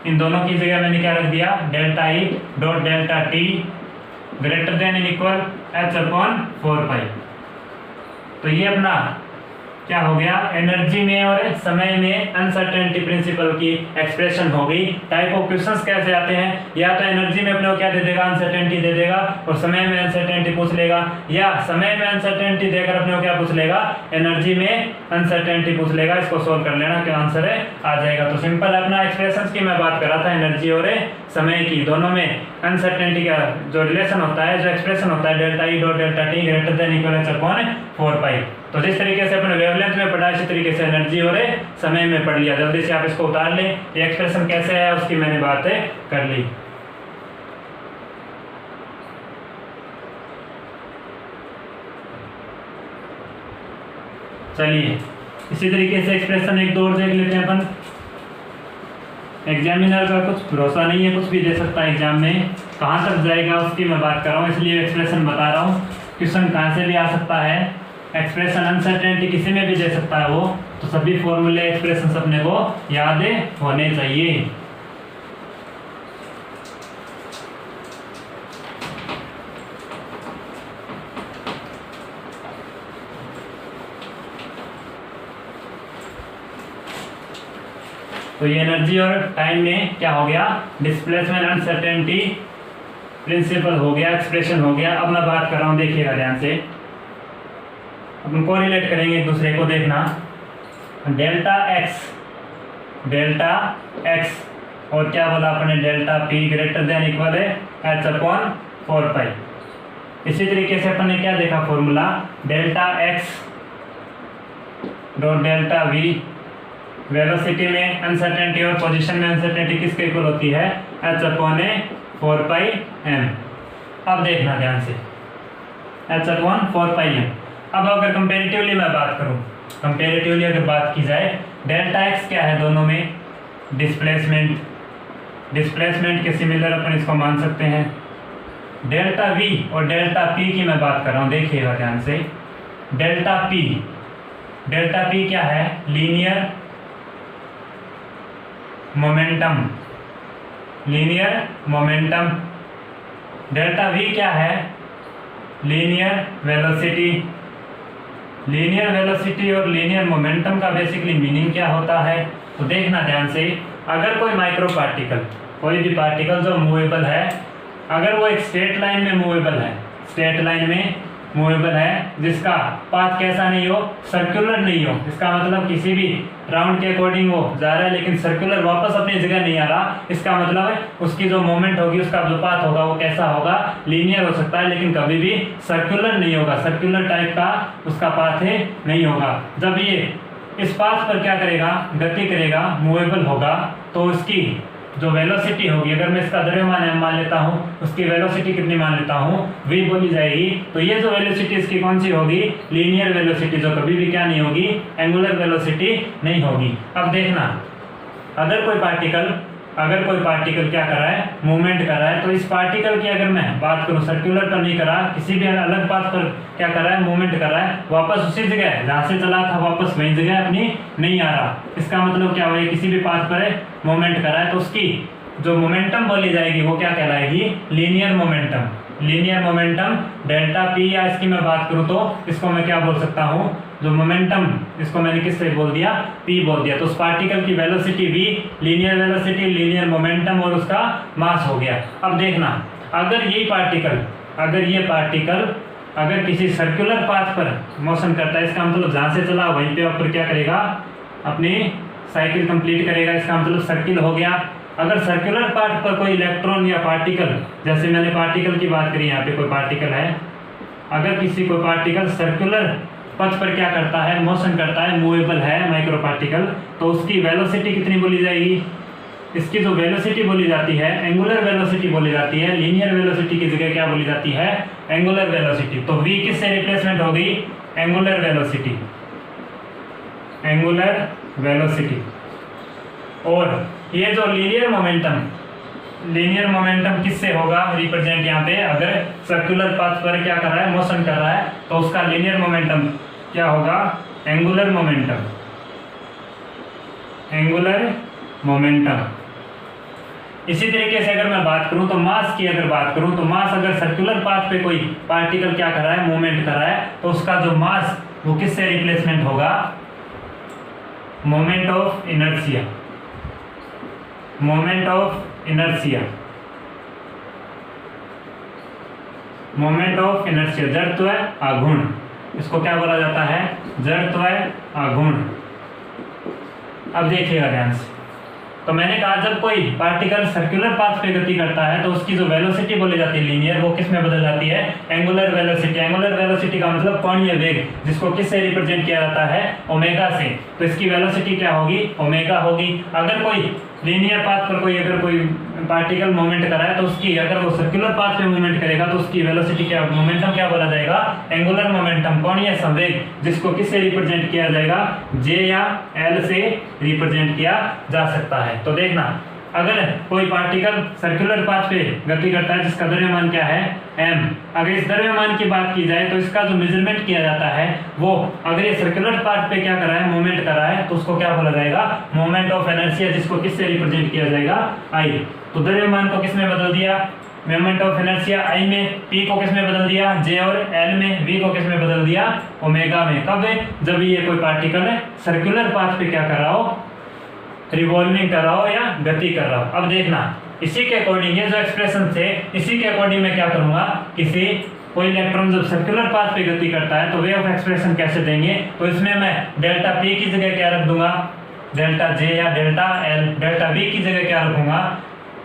इन दोनों की जगह मैंने क्या रख दिया, delta E dot delta T greater then in equal H upon 4 पाई। तो ये अपना क्या हो गया, एनर्जी में और समय में अनसर्टेनिटी प्रिंसिपल की एक्सप्रेशन हो गई। टाइप ऑफ क्वेश्चंस कैसे आते हैं, या तो एनर्जी में अपने को क्या दे देगा, अनसर्टेनिटी दे देगा, और समय में अनसर्टेनिटी पूछ लेगा, या समय में अनसर्टेनिटी देकर अपने को क्या पूछ लेगा, एनर्जी में अनसर्टेनिटी पूछ लेगा। इसको सोल्व कर लेना, क्या आंसर है आ जाएगा। तो सिंपल अपना एक्सप्रेशंस की मैं बात कर रहा था, एनर्जी और समय की, दोनों में अनसर्टेनिटी का जो रिलेशन होता है, जो एक्सप्रेशन होता है, delta E dot delta T greater than equal H upon 4 पाई। तो जिस तरीके से अपने वेवलेंथ में पढ़ा, इसी तरीके से एनर्जी और समय में पढ़ लिया। जल्दी से आप इसको उतार लें, ये एक्सप्रेशन कैसे है उसकी मैंने बातें कर ली। चलिए इसी तरीके से एक्सप्रेशन एक दो और देख लेते हैं अपन। एग्जामिनर का कुछ भरोसा नहीं है, कुछ भी दे सकता है एग्जाम में, कहाँ तक जाएगा उसकी मैं बात कर रहा हूँ, इसलिए एक्सप्रेशन बता रहा हूँ। क्वेश्चन कहाँ से भी आ सकता है, एक्सप्रेशन अनसर्टेनिटी किसी में भी दे सकता है वो, तो सभी फॉर्मूले एक्सप्रेशन अपने को याद होने चाहिए। तो ये एनर्जी और टाइम में क्या हो गया, डिस्प्लेसमेंट अनसर्टेनिटी प्रिंसिपल हो गया, एक्सप्रेशन हो गया। अब मैं बात कर रहा हूँ, देखिएगा ध्यान से, अपन को रिलेट करेंगे एक दूसरे को। देखना, डेल्टा एक्स और क्या बोला अपने, delta P greater than equal है एच अपॉन 4 पाई। इसी तरीके से अपन ने क्या देखा formula, delta X dot delta V, velocity में अनसर्टेनिटी और पोजीशन में अनसर्टेनिटी किसके इक्वल होती है, एच अपॉन 4 पाई एम। अब देखना ध्यान से, एच अपॉन 4 पाई एम। अब अगर कंपेरेटिवली मैं बात करूं, कंपेरेटिवली अगर बात की जाए, डेल्टा एक्स क्या है, दोनों में डिस्प्लेसमेंट के सिमिलर अपन इसको मान सकते हैं। डेल्टा वी और डेल्टा पी की मैं बात कर रहा हूं, देखिएगा ध्यान से। डेल्टा पी क्या है, लीनियर मोमेंटम। डेल्टा वी क्या है, लीनियर वेलोसिटी और लीनियर मोमेंटम का बेसिकली मीनिंग क्या होता है। तो देखना ध्यान से, अगर कोई माइक्रो पार्टिकल, कोई भी पार्टिकल जो मूवेबल है, अगर वो एक स्ट्रेट लाइन में मूवेबल है, जिसका पाथ कैसा नहीं हो, सर्कुलर नहीं हो, इसका मतलब किसी भी राउंड के अकॉर्डिंग वो जा रहा है लेकिन सर्कुलर वापस अपनी जगह नहीं आ रहा, इसका मतलब है उसकी जो मोमेंट होगी, उसका जो पाथ होगा वो कैसा होगा, लीनियर हो सकता है लेकिन कभी भी सर्कुलर नहीं होगा, सर्कुलर टाइप का उसका पाथ नहीं होगा। जब ये इस पाथ पर क्या करेगा, गति करेगा, मूवेबल होगा, तो उसकी जो वेलोसिटी होगी, अगर मैं इसका द्रव्यमान मान लेता हूँ, उसकी वेलोसिटी कितनी मान लेता हूँ, v बोली जाएगी। तो ये जो वेलोसिटी इसकी कौन सी होगी, लीनियर वेलोसिटी, जो कभी भी क्या नहीं होगी, एंगुलर वेलोसिटी नहीं होगी। अब देखना, अगर कोई पार्टिकल क्या कर रहा है, मूवमेंट कर रहा है, तो इस पार्टिकल की अगर मैं बात करूं, सर्कुलर पर नहीं कर रहा, किसी भी अलग पाथ पर क्या कर रहा है, मूवमेंट कर रहा है, वापस उसी जगह जहाँ से चला था वापस वही जगह अपनी नहीं आ रहा। इसका मतलब क्या हुआ, किसी भी पाथ पर मूवमेंट कर रहा है तो उसकी जो मोमेंटम बोली जाएगी वो क्या कहलाएगी, लीनियर मोमेंटम डेल्टा पी, या इसकी मैं बात करूं तो इसको मैं क्या बोल सकता हूं, जो मोमेंटम, इसको मैंने किससे बोल दिया, पी बोल दिया। तो उस पार्टिकल की velocity V, linear velocity, linear momentum और उसका मास हो गया। अब देखना, अगर ये पार्टिकल अगर किसी सर्कुलर पाथ पर मोशन करता है, इसका मतलब जहाँ से चला वहीं पे ऊपर क्या करेगा, अपनी साइकिल कंप्लीट करेगा, इसका मतलब सर्किल हो गया। अगर सर्कुलर पाथ पर कोई इलेक्ट्रॉन या पार्टिकल, जैसे मैंने पार्टिकल की बात करी, यहाँ पे कोई पार्टिकल है, अगर किसी कोई पार्टिकल सर्कुलर पथ पर क्या करता है, मोशन करता है, मूवेबल है माइक्रो पार्टिकल, तो उसकी वेलोसिटी कितनी बोली जाएगी, इसकी जो वेलोसिटी बोली जाती है एंगुलर वेलोसिटी बोली जाती है। लीनियर वेलोसिटी की जगह क्या बोली जाती है, एंगुलर वेलोसिटी। तो v किससे रिप्लेसमेंट हो गई, एंगुलर वेलोसिटी, एंगुलर वेलोसिटी। और ये जो लीनियर मोमेंटम किससे होगा रिप्रेजेंट, यहाँ पे अगर सर्कुलर पाथ पर क्या कर रहा है, मोशन कर रहा है, तो उसका लीनियर मोमेंटम क्या होगा, एंगुलर मोमेंटम, एंगुलर मोमेंटम। इसी तरीके से अगर मैं बात करूं तो मास की अगर बात करूं तो मास, अगर सर्कुलर पाथ पे कोई पार्टिकल क्या कर रहा है, मूवमेंट कर रहा है, तो उसका जो मास वो किससे रिप्लेसमेंट होगा, moment of inertia, moment of inertia, moment of inertia, जड़त्व आघूर्ण, इसको क्या बोला जाता है, जड़त्व आघूर्ण। अब देखिएगा ध्यान से, तो मैंने कहा जब कोई पार्टिकल सर्कुलर पाथ पे गति करता है तो उसकी जो वेलोसिटी बोली जाती है लीनियर, वो किस में बदल जाती है, एंगुलर वेलोसिटी। एंगुलर वेलोसिटी का मतलब कोणीय वेग, जिसको किससे रिप्रेजेंट किया जाता है, ओमेगा से। तो इसकी वेलोसिटी क्या होगी, ओमेगा होगी। अगर कोई लीनियर पाथ पर कोई अगर कोई पार्टिकल मूवमेंट कर रहा है तो उसकी, अगर वो सर्कुलर पाथ पे मूवमेंट करेगा तो उसकी वेलोसिटी क्या, मोमेंटम क्या बोला जाएगा, एंगुलर मोमेंटम, कोणीय संवेग, जिसको किससे रिप्रेजेंट किया जाएगा, जे या एल से रिप्रेजेंट किया जा सकता है। तो देखना, अगर कोई पार्टिकल सर्कुलर पाथ पे गति करता है जिसका द्रव्यमान क्या है, m, अगर इस द्रव्यमान की बात की जाए तो इसका जो मेजरमेंट किया जाता है वो, अगर ये सर्कुलर पाथ पे क्या कर रहा है, मूवमेंट कर रहा है, तो उसको क्या बोला जाएगा, मोमेंट ऑफ इनर्शिया, जिसको किससे रिप्रेजेंट किया जाएगा, I। तो द्रव्यमान को किसमें बदल दिया, मोमेंट ऑफ इनर्शिया I में, P को किसमें बदल दिया, J, और L में, V को किसमें बदल दिया, ओमेगा में। कब, जब ये कोई पार्टिकल है सर्कुलर पाथ पे क्या कर रहा हो, रिवॉल्विंग कर रहा हो या गति कर रहा हो। अब देखना, इसी के अकॉर्डिंग ये जो एक्सप्रेशन थे, इसी के अकॉर्डिंग मैं क्या करूंगा, किसी कोई इलेक्ट्रॉन जब सर्कुलर पाथ पे गति करता है तो वे ऑफ एक्सप्रेशन कैसे देंगे, तो इसमें मैं डेल्टा P की जगह क्या रख दूंगा, डेल्टा J या डेल्टा L, डेल्टा V की जगह क्या रखूंगा,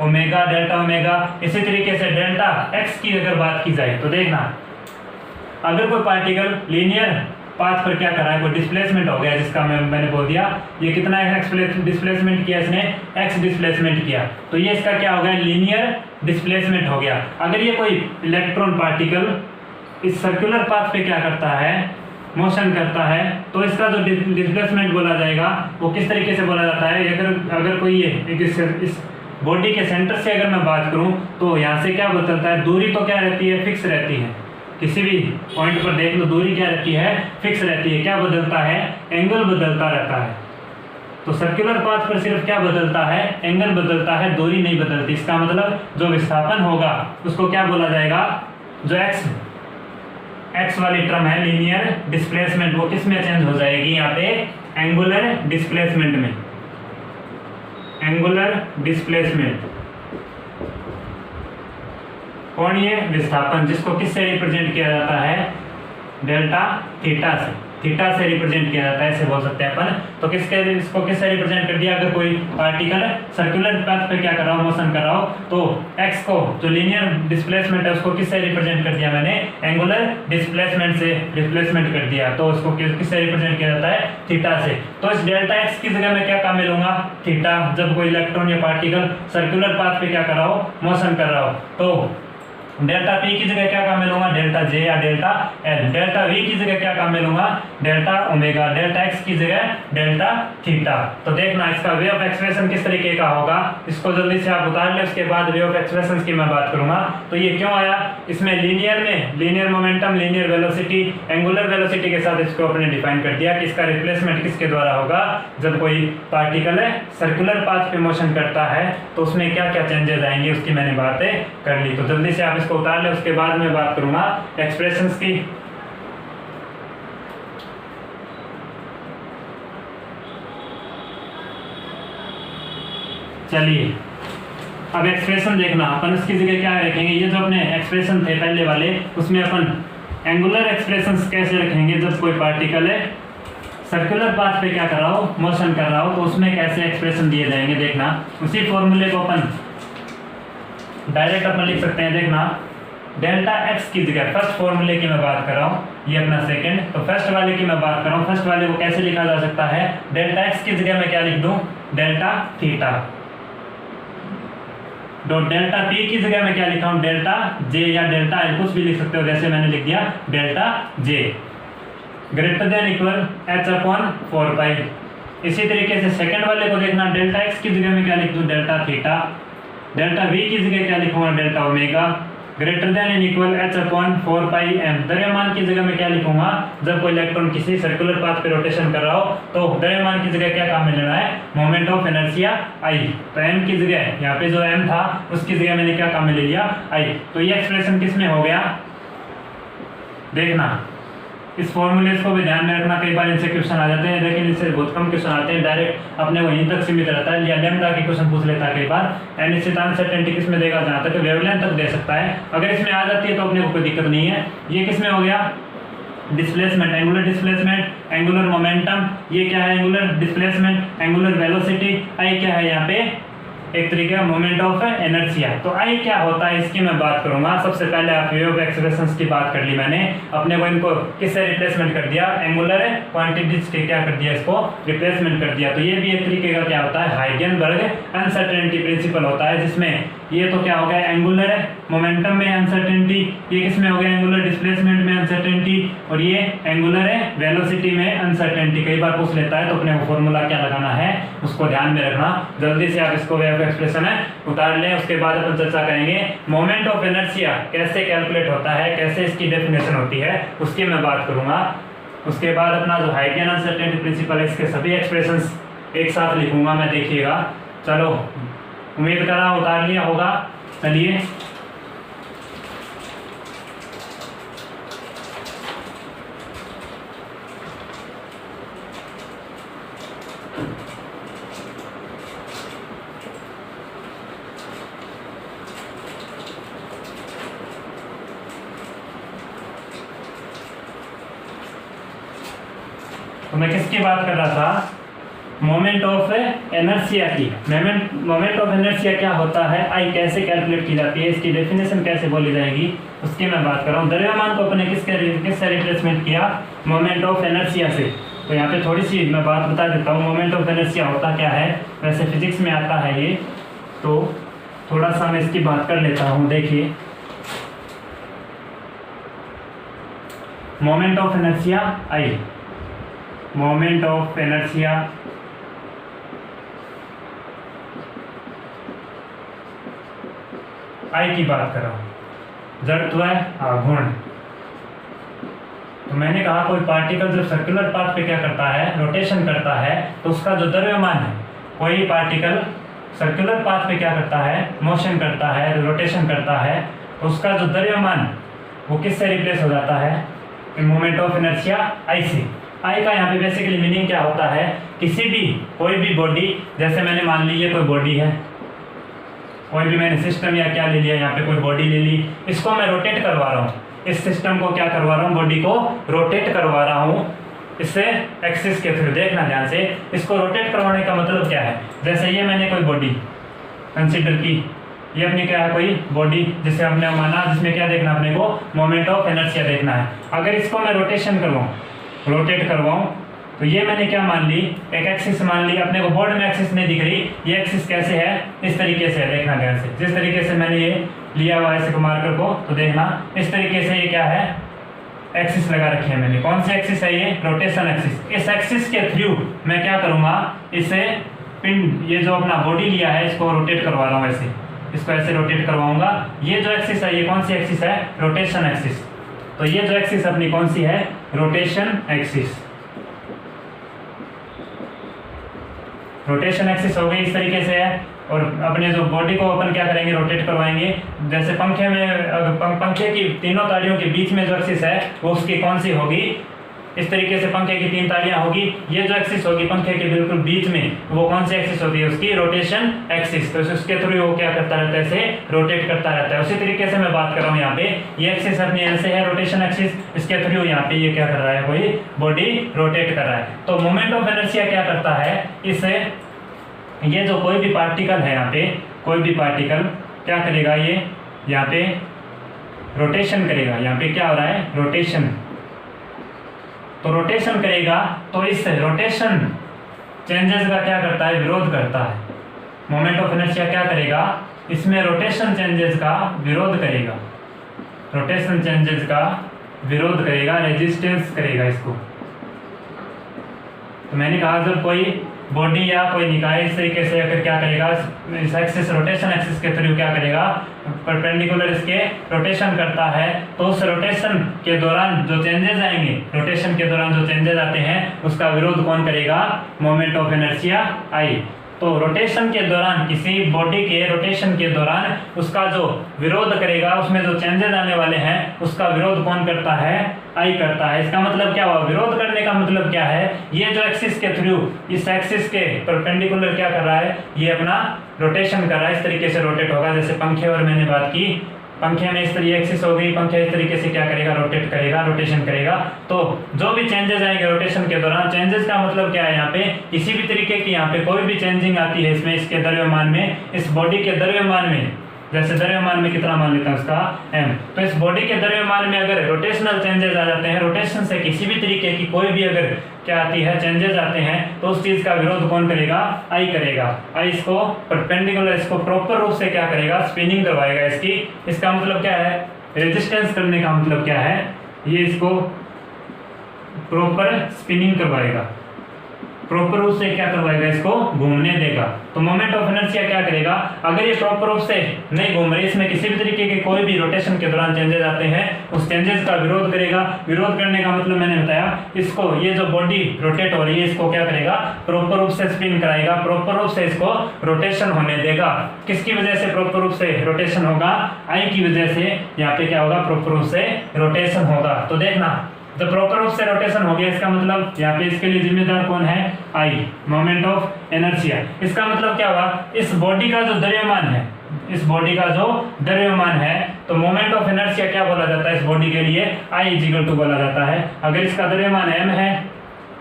ओमेगा, डेल्टा ओमेगा। इसी तरीके से डेल्टा X की अगर बात की जाए तो देखना, अगर कोई पार्टिकल लीनियर पाथ पर क्या कर रहा है, कोई डिस्प्लेसमेंट हो गया, जिसका मैंने बोल दिया ये कितना डिस्प्लेसमेंट किया इसने, x डिस्प्लेसमेंट किया, तो ये इसका क्या हो गया, लीनियर डिस्प्लेसमेंट हो गया। अगर ये कोई इलेक्ट्रॉन पार्टिकल इस सर्कुलर पाथ पे क्या करता है, मोशन करता है, तो इसका जो डिस्प्लेसमेंट बोला जाएगा वो किस तरीके से बोला जाता है, अगर कोई ये इस बॉडी के सेंटर से अगर मैं बात करूं तो यहाँ से क्या बदलता है, दूरी तो क्या रहती है, फिक्स रहती है, किसी भी पॉइंट पर देख लो दूरी क्या रहती है, फिक्स रहती है। क्या बदलता है, एंगल बदलता रहता है। तो सर्कुलर पाथ पर सिर्फ क्या बदलता है, एंगल बदलता है, दूरी नहीं बदलती। इसका मतलब जो विस्थापन होगा उसको क्या बोला जाएगा, जो एक्स वाली टर्म है लीनियर डिस्प्लेसमेंट, वो किस में चेंज हो जाएगी, यहाँ पे एंगुलर डिस्प्लेसमेंट में, एंगुलर डिस्प्लेसमेंट, कोणीय विस्थापन, जिसको किससे रिप्रेजेंट किया जाता है, डेल्टा थीटा से, थीटा से रिप्रेजेंट किया जाता है, ऐसे बोल सकते हैं अपन। तो इसको किससे रिप्रेजेंट कर दिया, अगर कोई पार्टिकल सर्कुलर पाथ पे क्या कर रहा हो, मोशन कर रहा हो, तो एक्स को जो लीनियर डिस्प्लेसमेंट है उसको किससे रिप्रेजेंट कर दिया मैंने, एंगुलर डिस्प्लेसमेंट से रिप्लेसमेंट कर दिया, तो उसको किससे रिप्रेजेंट किया जाता है, थीटा से। तो इस डेल्टा एक्स की जगह मैं क्या काम में लूंगा, थीटा, जब कोई इलेक्ट्रॉन या पार्टिकल सर्कुलर पाथ पे क्या कर रहा हो, मोशन कर रहा हो। तो डेल्टा P की जगह क्या काम में लूंगा, डेल्टा J या डेल्टा L, डेल्टा V की जगह क्या काम में लूंगा, डेल्टा ओमेगा, डेल्टा X की जगह डेल्टा थीटा। तो देखना इसका वे ऑफ एक्सप्रेशन किस तरीके का होगा, इसको जल्दी से आप उतार ले, उसके बाद वे ऑफ एक्सप्रेशन की मैं बात करूंगा। तो ये क्यों आया, इसमें लीनियर में linear momentum, linear velocity, angular velocity के साथ इसको अपने डिफाइन कर दिया कि इसका रिप्लेसमेंट किसके द्वारा होगा, जब कोई पार्टिकल है सर्कुलर पाथ पे मोशन करता है तो उसमें क्या क्या चेंजेस आएंगे, उसकी मैंने बातें कर ली। तो जल्दी से आप को उतार ले, उसके बाद मैं बात करूंगा एक्सप्रेशंस की। चलिए अब एक्सप्रेशन देखना, अपन इसकी जगह क्या रखेंगे, ये जो अपने एक्सप्रेशन थे पहले वाले उसमें अपन एंगुलर एक्सप्रेशंस कैसे रखेंगे जब कोई पार्टिकल है सर्कुलर पाथ पे क्या कर रहा हो, मोशन कर रहा हो, तो उसमें कैसे एक्सप्रेशन दिए जाएंगे देखना। उसी फॉर्मूले को अपन डायरेक्ट अपन लिख सकते हैं। देखना डेल्टा एक्स की जगह फर्स्ट फॉर्मूले की मैं बात कर रहा हूँ, ये अपना सेकंड, तो फर्स्ट वाले की मैं बात कर रहा हूँ। फर्स्ट वाले को कैसे लिखा जा सकता है, डेल्टा एक्स की जगह मैं क्या लिख दूं, डेल्टा थीटा। डेल्टा पी की जगह मैं क्या लिखा हूँ, डेल्टा जे या डेल्टा एल, कुछ भी लिख सकते हो, जैसे मैंने लिख दिया delta J greater than equal H upon 4 पाई। इसी तरीके से सेकंड वाले को देखना, डेल्टा एक्स की जगह में क्या लिख दूं, डेल्टा थीटा। डेल्टा वी की जगह क्या लिखूंगा, delta omega greater than and equal H upon 4 pi M. द्रव्यमान की जगह में क्या लिखूंगा, जब कोई इलेक्ट्रॉन किसी सर्कुलर पाथ पे रोटेशन कर रहा हो तो द्रव्यमान की जगह क्या काम में लेना है, मोमेंट ऑफ इनर्शिया आई। तो एम की जगह यहाँ पे जो एम था उसकी जगह मैंने क्या काम में ले लिया, आई। तो ये एक्सप्रेशन किस में हो गया, देखना इस फॉर्मूले को भी ध्यान में रखना। कई बार इनसे क्वेश्चन आ जाते हैं, लेकिन इससे बहुत कम क्वेश्चन आते हैं, डायरेक्ट अपने वहीं तक सीमित रहता है, या लैम्डा के क्वेश्चन पूछ लेता है कई बार। अनिश्चित अनसर्टेनिटी किस में देगा, जहाँ तक वेवलेंथ तक दे सकता है। अगर इसमें आ जाती है तो अपने को कोई दिक्कत नहीं है। ये किस में हो गया, displacement, angular displacement, angular momentum, ये क्या है एंगुलर डिस्प्लेसमेंट, एंगुलर वेलोसिटी, आई क्या है यहाँ पे एक तरीके का मोमेंट ऑफ इनर्शिया। तो आई क्या होता है इसकी मैं बात करूंगा। सबसे पहले आप वे ऑफ एक्सप्रेशंस की बात कर ली मैंने, अपने को इनको किससे रिप्लेसमेंट कर दिया, एंगुलर क्वांटिटीज के क्या कर दिया, इसको रिप्लेसमेंट कर दिया। तो ये भी एक तरीके का क्या होता है, हाइगेनबर्ग अनसर्टेनिटी प्रिंसिपल होता है, जिसमें ये तो क्या हो गया एंगुलर मोमेंटम में अनसर्टेनिटी, ये किसमें हो गया एंगुलर डिस्प्लेसमेंट में अनसर्टेनिटी, और ये एंगुलर वेलोसिटी में अनसर्टेनिटी। कई बार पूछ लेता है तो अपने को फॉर्मूला क्या लगाना है उसको ध्यान में रखना। जल्दी से आप इसको वे ऑफ एक्सप्रेशन है उतार लें, उसके बाद अपन चर्चा करेंगे मोमेंट ऑफ इनर्शिया कैसे कैलकुलेट होता है, कैसे इसकी डेफिनेशन होती है, उसकी मैं बात करूंगा। उसके बाद अपना जो हाइगेन अनसर्टेनिटी प्रिंसिपल है इसके सभी एक्सप्रेशंस एक साथ लिखूंगा मैं, देखिएगा। चलो उम्मीद कर रहा हूं उतार लिया होगा। चलिए तो मैं किसकी बात कर रहा था, मोमेंट ऑफ इनर्शिया की। मोमेंट ऑफ इनर्शिया क्या होता है, आई कैसे कैलकुलेट की जाती है, इसकी डेफिनेशन कैसे बोली जाएगी उसकी मैं बात कर रहा हूँ। द्रव्यमान को अपने किससे रिप्लेसमेंट किया, मोमेंट ऑफ इनर्शिया से। तो यहाँ पे थोड़ी सी मैं बात बता देता हूँ, मोमेंट ऑफ इनर्शिया होता क्या है, वैसे फिजिक्स में आता है ये, तो थोड़ा सा मैं इसकी बात कर लेता हूँ। देखिए moment of inertia I, moment of inertia I की बात कर रहा हूं, जड़त्व आघूर्ण। तो मैंने कहा कोई पार्टिकल जब सर्कुलर पाथ पे क्या करता है, रोटेशन करता है, तो उसका जो द्रव्यमान है, कोई पार्टिकल सर्कुलर पाथ पे क्या करता है, मोशन करता है, रोटेशन करता है, तो उसका जो द्रव्यमान वो किससे रिप्लेस हो जाता है, मोमेंट ऑफ इनर्शिया आई से। आई का यहाँ पे बेसिकली मीनिंग क्या होता है, किसी भी कोई भी बॉडी, जैसे मैंने मान ली ये कोई बॉडी है, कोई भी मैंने सिस्टम या क्या ले लिया, यहाँ पे कोई बॉडी ले ली, इसको मैं रोटेट करवा रहा हूँ, इस सिस्टम को क्या करवा रहा हूँ, बॉडी को रोटेट करवा रहा हूँ इससे एक्सिस के थ्रू। देखना ध्यान से, इसको रोटेट करवाने का मतलब क्या है, जैसे ये मैंने कोई बॉडी कंसिडर की, ये अपनी क्या है कोई बॉडी जिसे हमने माना, जिसमें क्या देखना अपने को, मोमेंट ऑफ इनर्शिया देखना है। अगर इसको मैं रोटेशन करवाऊँ, रोटेट करवाऊँ, तो ये मैंने क्या मान ली, एक एक्सिस मान ली। अपने को बोर्ड में एक्सिस नहीं दिख रही, ये एक्सिस कैसे है, इस तरीके से है, देखना ध्यान से। जिस तरीके से मैंने ये लिया हुआ है ऐसे मार्कर को, तो देखना इस तरीके से ये क्या है, एक्सिस लगा रखी है मैंने। कौन सी एक्सिस है ये, रोटेशन एक्सिस। इस एक्सिस के थ्रू मैं क्या करूँगा, इसे पिन, ये जो अपना बॉडी लिया है इसको रोटेट करवा रहा हूँ, ऐसे इसको ऐसे रोटेट करवाऊंगा। ये जो एक्सिस है ये कौन सी एक्सिस है, रोटेशन एक्सिस। तो ये जो एक्सिस अपनी कौन सी है, रोटेशन एक्सिस। रोटेशन एक्सिस हो गई, इस तरीके से है। और अपने जो बॉडी को अपन क्या करेंगे, रोटेट करवाएंगे। जैसे पंखे में पंखे की तीनों तालियों के बीच में जो एक्सिस है वो उसकी कौन सी होगी, इस तरीके से पंखे की 3 तालियां होगी। ये जो एक्सिस होगी पंखे के बिल्कुल बीच में, वो कौन सी एक्सिस होती है, उसकी रोटेशन एक्सिस। तो उसके थ्रू वो क्या करता रहता है, इसे रोटेट करता रहता है। उसी तरीके से मैं बात कर रहा हूँ यहाँ पे, ये एक्सिस अपनी एल से है रोटेशन एक्सिस, इसके थ्रू यहाँ पे ये क्या कर रहा है, कोई बॉडी रोटेट कर रहा है। तो मोमेंट ऑफ इनर्शिया क्या करता है, इससे ये जो कोई भी पार्टिकल है यहाँ पे, कोई भी पार्टिकल क्या करेगा, ये यहाँ पे रोटेशन करेगा। यहाँ पे क्या हो रहा है, रोटेशन। तो रोटेशन करेगा तो इस रोटेशन चेंजेस का क्या करता है, विरोध करता है। मोमेंट ऑफ इनर्शिया क्या करेगा, इसमें रोटेशन चेंजेस का विरोध करेगा, रोटेशन चेंजेस का विरोध करेगा, रेजिस्टेंस करेगा इसको। तो मैंने कहा जब कोई बॉडी या कोई निकाय इस तरीके से अगर क्या करेगा, इस एक्सिस रोटेशन एक्सिस के थ्रू क्या करेगा, परपेंडिकुलर इसके रोटेशन करता है, तो उस रोटेशन के दौरान जो चेंजेस आएंगे, रोटेशन के दौरान जो चेंजेस आते हैं उसका विरोध कौन करेगा, मोमेंट ऑफ इनर्शिया आई। तो रोटेशन के दौरान, किसी बॉडी के रोटेशन के दौरान उसका जो विरोध करेगा, उसमें जो चेंजेस आने वाले हैं उसका विरोध कौन करता है, आई करता है। इसका मतलब क्या हुआ, विरोध करने का मतलब क्या है, ये जो एक्सिस के थ्रू इस एक्सिस के परपेंडिकुलर क्या कर रहा है, ये अपना रोटेशन कर रहा है, इस तरीके से रोटेट होगा। जैसे पंखे और मैंने बात की, पंखे में इस तरीके एक्सिस हो गई, पंखे इस तरीके से क्या करेगा, रोटेट करेगा, रोटेशन करेगा। तो जो भी चेंजेस आएंगे रोटेशन के दौरान, चेंजेस का मतलब क्या है, यहाँ पे किसी भी तरीके की यहाँ पे कोई भी चेंजिंग आती है इसमें, इसके द्रव्यमान में, इस बॉडी के द्रव्यमान में, जैसे द्रव्यमान में कितना मान लेता है उसका m, तो इस बॉडी के द्रव्यमान में अगर रोटेशनल चेंजेस आ जाते हैं, रोटेशन से किसी भी तरीके की कोई भी अगर क्या आती है, चेंजेस आते हैं, तो उस चीज का विरोध कौन करेगा, आई करेगा। आई इसको परपेंडिकुलर, इसको प्रॉपर रूप से क्या करेगा, स्पिनिंग करवाएगा इसकी। इसका मतलब क्या है, रेजिस्टेंस करने का मतलब क्या है, ये इसको प्रॉपर स्पिनिंग करवाएगा, प्रॉपर रूप से क्या करवाएगा, इसको घूमने देगा। तो मोमेंट ऑफ इनर्शिया क्या करेगा, अगर ये प्रॉपर रूप से नहीं घूम रही, इसमें किसी भी तरीके के कोई भी रोटेशन के दौरान चेंजेस आते हैं, उस चेंजेस का विरोध करेगा। विरोध करने का मतलब मैंने बताया, इसको ये जो बॉडी रोटेट हो रही है इसको क्या करेगा, प्रॉपर रूप से स्पिन कराएगा, प्रॉपर रूप से इसको रोटेशन होने देगा। किसकी वजह से प्रॉपर रूप से रोटेशन होगा, आई की वजह से यहाँ पे क्या होगा, प्रॉपर रूप से रोटेशन होगा। तो देखना, तो प्रॉपर रूप से रोटेशन हो गया, इसका मतलब यहाँ पे इसके लिए जिम्मेदार कौन है, आई, मोमेंट ऑफ इनर्शिया। इसका मतलब क्या हुआ, इस बॉडी का जो द्रव्यमान है, इस बॉडी का जो द्रव्यमान है, तो मोमेंट ऑफ इनर्शिया क्या बोला जाता है इस बॉडी के लिए, आई इक्वल टू बोला जाता है। अगर इसका द्रव्यमान m है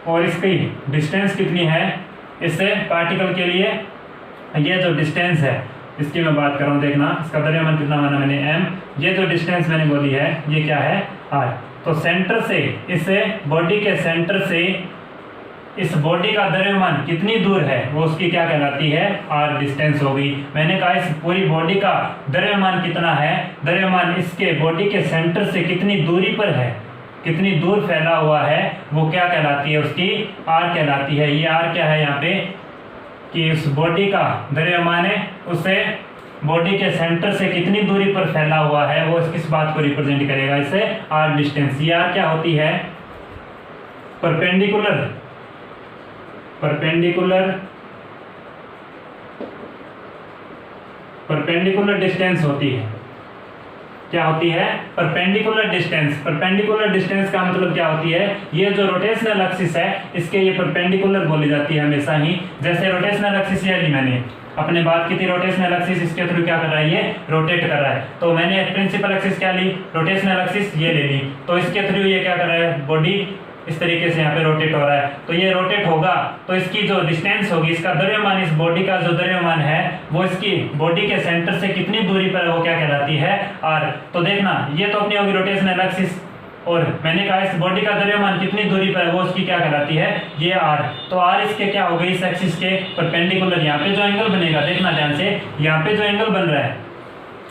और इसकी डिस्टेंस कितनी है, इससे पार्टिकल के लिए ये जो डिस्टेंस है इसकी मैं बात कर रहा हूँ, देखना इसका द्रव्यमान कितना माना मैंने m, ये जो डिस्टेंस मैंने बोली है ये क्या है, r। तो सेंटर से, इस बॉडी के सेंटर से इस बॉडी का द्रव्यमान कितनी दूर है, वो उसकी क्या कहलाती है, r डिस्टेंस होगी। मैंने कहा इस पूरी बॉडी का द्रव्यमान कितना है, द्रव्यमान इसके बॉडी के सेंटर से कितनी दूरी पर है, कितनी दूर फैला हुआ है, वो क्या कहलाती है, उसकी r कहलाती है। ये r क्या है यहाँ पे, कि उस बॉडी का द्रव्यमान है, उसे बॉडी के सेंटर से कितनी दूरी पर फैला हुआ है, वो किस बात को रिप्रेजेंट करेगा, इसे r डिस्टेंस। ये r क्या होती है, परपेंडिकुलर, परपेंडिकुलर डिस्टेंस होती है। क्या होती है, परपेंडिकुलर डिस्टेंस। परपेंडिकुलर डिस्टेंस का मतलब क्या होती है, ये जो रोटेशनल एक्सिस है इसके ये परपेंडिकुलर बोली जाती है हमेशा ही। जैसे रोटेशनल एक्सिस ये ली मैंने, अपने बात की थी, रोटेशनल एक्सिस इसके थ्रू क्या कर रहा है, ये रोटेट कर रहा है। तो मैंने प्रिंसिपल एक्सिस क्या ली, रोटेशनल एक्सिस ये ले ली, तो इसके थ्रू ये क्या कर रहा है, बॉडी इस तरीके से यहाँ पे रोटेट हो रहा है। तो ये रोटेट होगा तो इसकी जो डिस्टेंस होगी, इसका द्रव्यमान, इस बॉडी का जो द्रव्यमान है वो इसकी बॉडी के सेंटर से कितनी दूरी पर है, वो क्या कहलाती है, r। तो देखना ये तो अपनी होगी रोटेशनल एक्सिस, और मैंने कहा इस बॉडी का द्रव्यमान कितनी दूरी पर है, वो उसकी क्या कहलाती है, ये r। तो r इसके क्या हो गई, इस एक्सिस के परपेंडिकुलर। यहाँ पे जो एंगल बनेगा, देखना ध्यान से, यहाँ पे जो एंगल बन रहा है,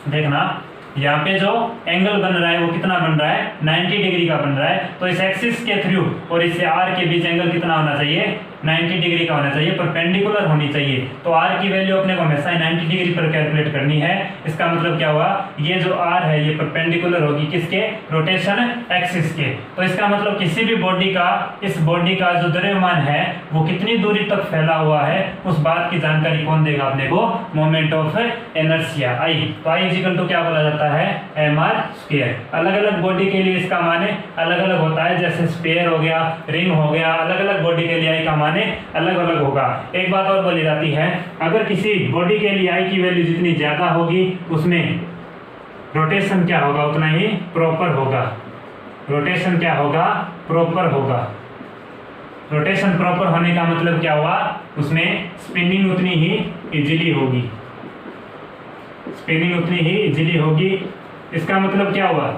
देखना यहाँ पे जो एंगल बन रहा है वो कितना बन रहा है, 90 डिग्री का बन रहा है। तो इस एक्सिस के थ्रू और इससे r के बीच एंगल कितना होना चाहिए, 90 डिग्री का होना चाहिए, परपेंडिकुलर होनी चाहिए। तो आर की वैल्यू अपने को हमेशा 90 डिग्री पर कैलकुलेट करनी है। इसका मतलब क्या हुआ, ये जो आर है ये परपेंडिकुलर होगी किसके, रोटेशन एक्सिस के। तो इसका मतलब किसी भी बॉडी का, इस बॉडी का जो द्रव्यमान है वो कितनी दूरी तक फैला हुआ है उस बात की जानकारी कौन देगा अपने को, मोमेंट ऑफ इनर्शिया आई। तो आई इक्वल टू क्या बोला जाता है, mr²। अलग अलग बॉडी के लिए इसका माने अलग अलग होता है, जैसे स्फीयर हो गया, रिंग हो गया, अलग अलग बॉडी के लिए आई का माने अलग अलग होगा। एक बात और बोली जाती है, अगर किसी बॉडी के लिए आई की वैल्यू जितनी ज्यादा होगी उसमें रोटेशन क्या होगा उतना ही प्रॉपर होगा। रोटेशन क्या होगा, प्रॉपर होगा। रोटेशन प्रॉपर होने का मतलब क्या हुआ, उसमें स्पिनिंग उतनी ही इजीली होगी। स्पिनिंग उतनी ही इजीली होगी। इसका मतलब क्या हुआ,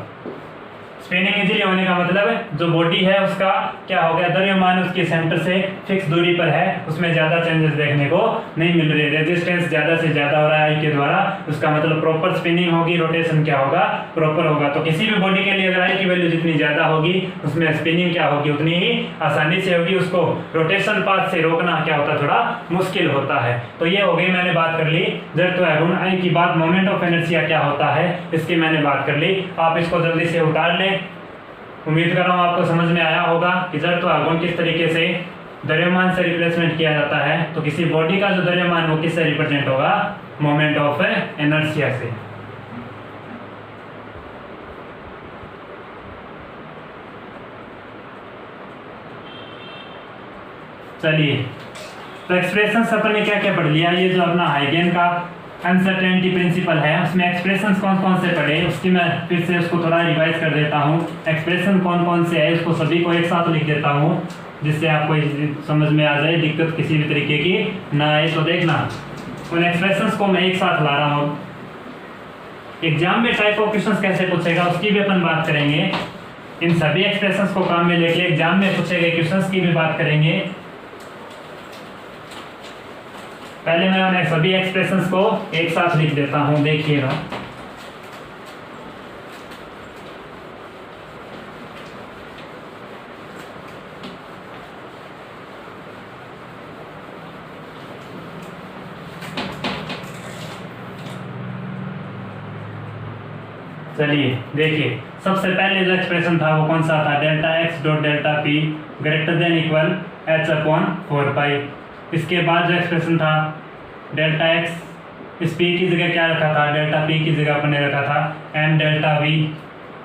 स्पिनिंग इजीली होने का मतलब जो बॉडी है उसका क्या हो गया, द्रव्यमान उसके सेंटर से फिक्स दूरी पर है, उसमें ज्यादा चेंजेस देखने को नहीं मिल रहे, रेजिस्टेंस ज्यादा से ज्यादा हो रहा है आई के द्वारा। उसका मतलब प्रॉपर स्पिनिंग होगी, रोटेशन क्या होगा, प्रॉपर होगा। तो किसी भी बॉडी के लिए अगर आई की वैल्यू जितनी ज्यादा होगी उसमें स्पिनिंग क्या होगी, उतनी ही आसानी से होगी। उसको रोटेशन पाथ से रोकना क्या होता है, थोड़ा मुश्किल होता है। तो ये हो गई, मैंने बात कर ली जड़त्व गुण आई की बात। मोमेंट ऑफ इनर्शिया क्या होता है इसकी मैंने बात कर ली। आप इसको जल्दी से उतार लें। उम्मीद कर रहा हूँ आपको समझ में आया होगा कि जड़त्व गुण किस तरीके से द्रव्यमान से रिप्लेसमेंट किया जाता है। तो किसी बॉडी का जो द्रव्यमान वो किससे रिप्रेजेंट होगा, मोमेंट ऑफ इनर्शिया से। चलिए, तो एक्सप्रेशंस अपन ने क्या क्या पढ़ लिया। ये जो अपना हाइगेन का अनसर्टेनिटी प्रिंसिपल है उसमें एक्सप्रेशंस कौन कौन से पढ़े उसकी मैं फिर से उसको थोड़ा रिवाइज कर देता हूँ। एक्सप्रेशन कौन कौन से है उसको सभी को एक साथ लिख देता हूँ जिससे आपको समझ में आ जाए, दिक्कत किसी भी तरीके की ना आए। तो देखना, उन एक्सप्रेशंस को मैं एक साथ ला रहा हूँ। एग्जाम में टाइप ऑफ क्वेश्चंस कैसे पूछेगा उसकी भी अपन बात करेंगे। इन सभी एक्सप्रेशंस को काम में लेके एग्जाम में पूछे गए क्वेश्चंस की भी बात करेंगे। पहले मैं उन सभी एक्सप्रेशंस को एक साथ लिख देता हूं, देखिएगा। चलिए देखिए, सबसे पहले जो एक्सप्रेशन था वो कौन सा था, delta X dot delta P greater than equal H upon 4 पाई। इसके बाद जो एक्सप्रेशन था डेल्टा एक्स, इस पी की जगह क्या रखा था, डेल्टा पी की जगह अपने रखा था एम डेल्टा वी।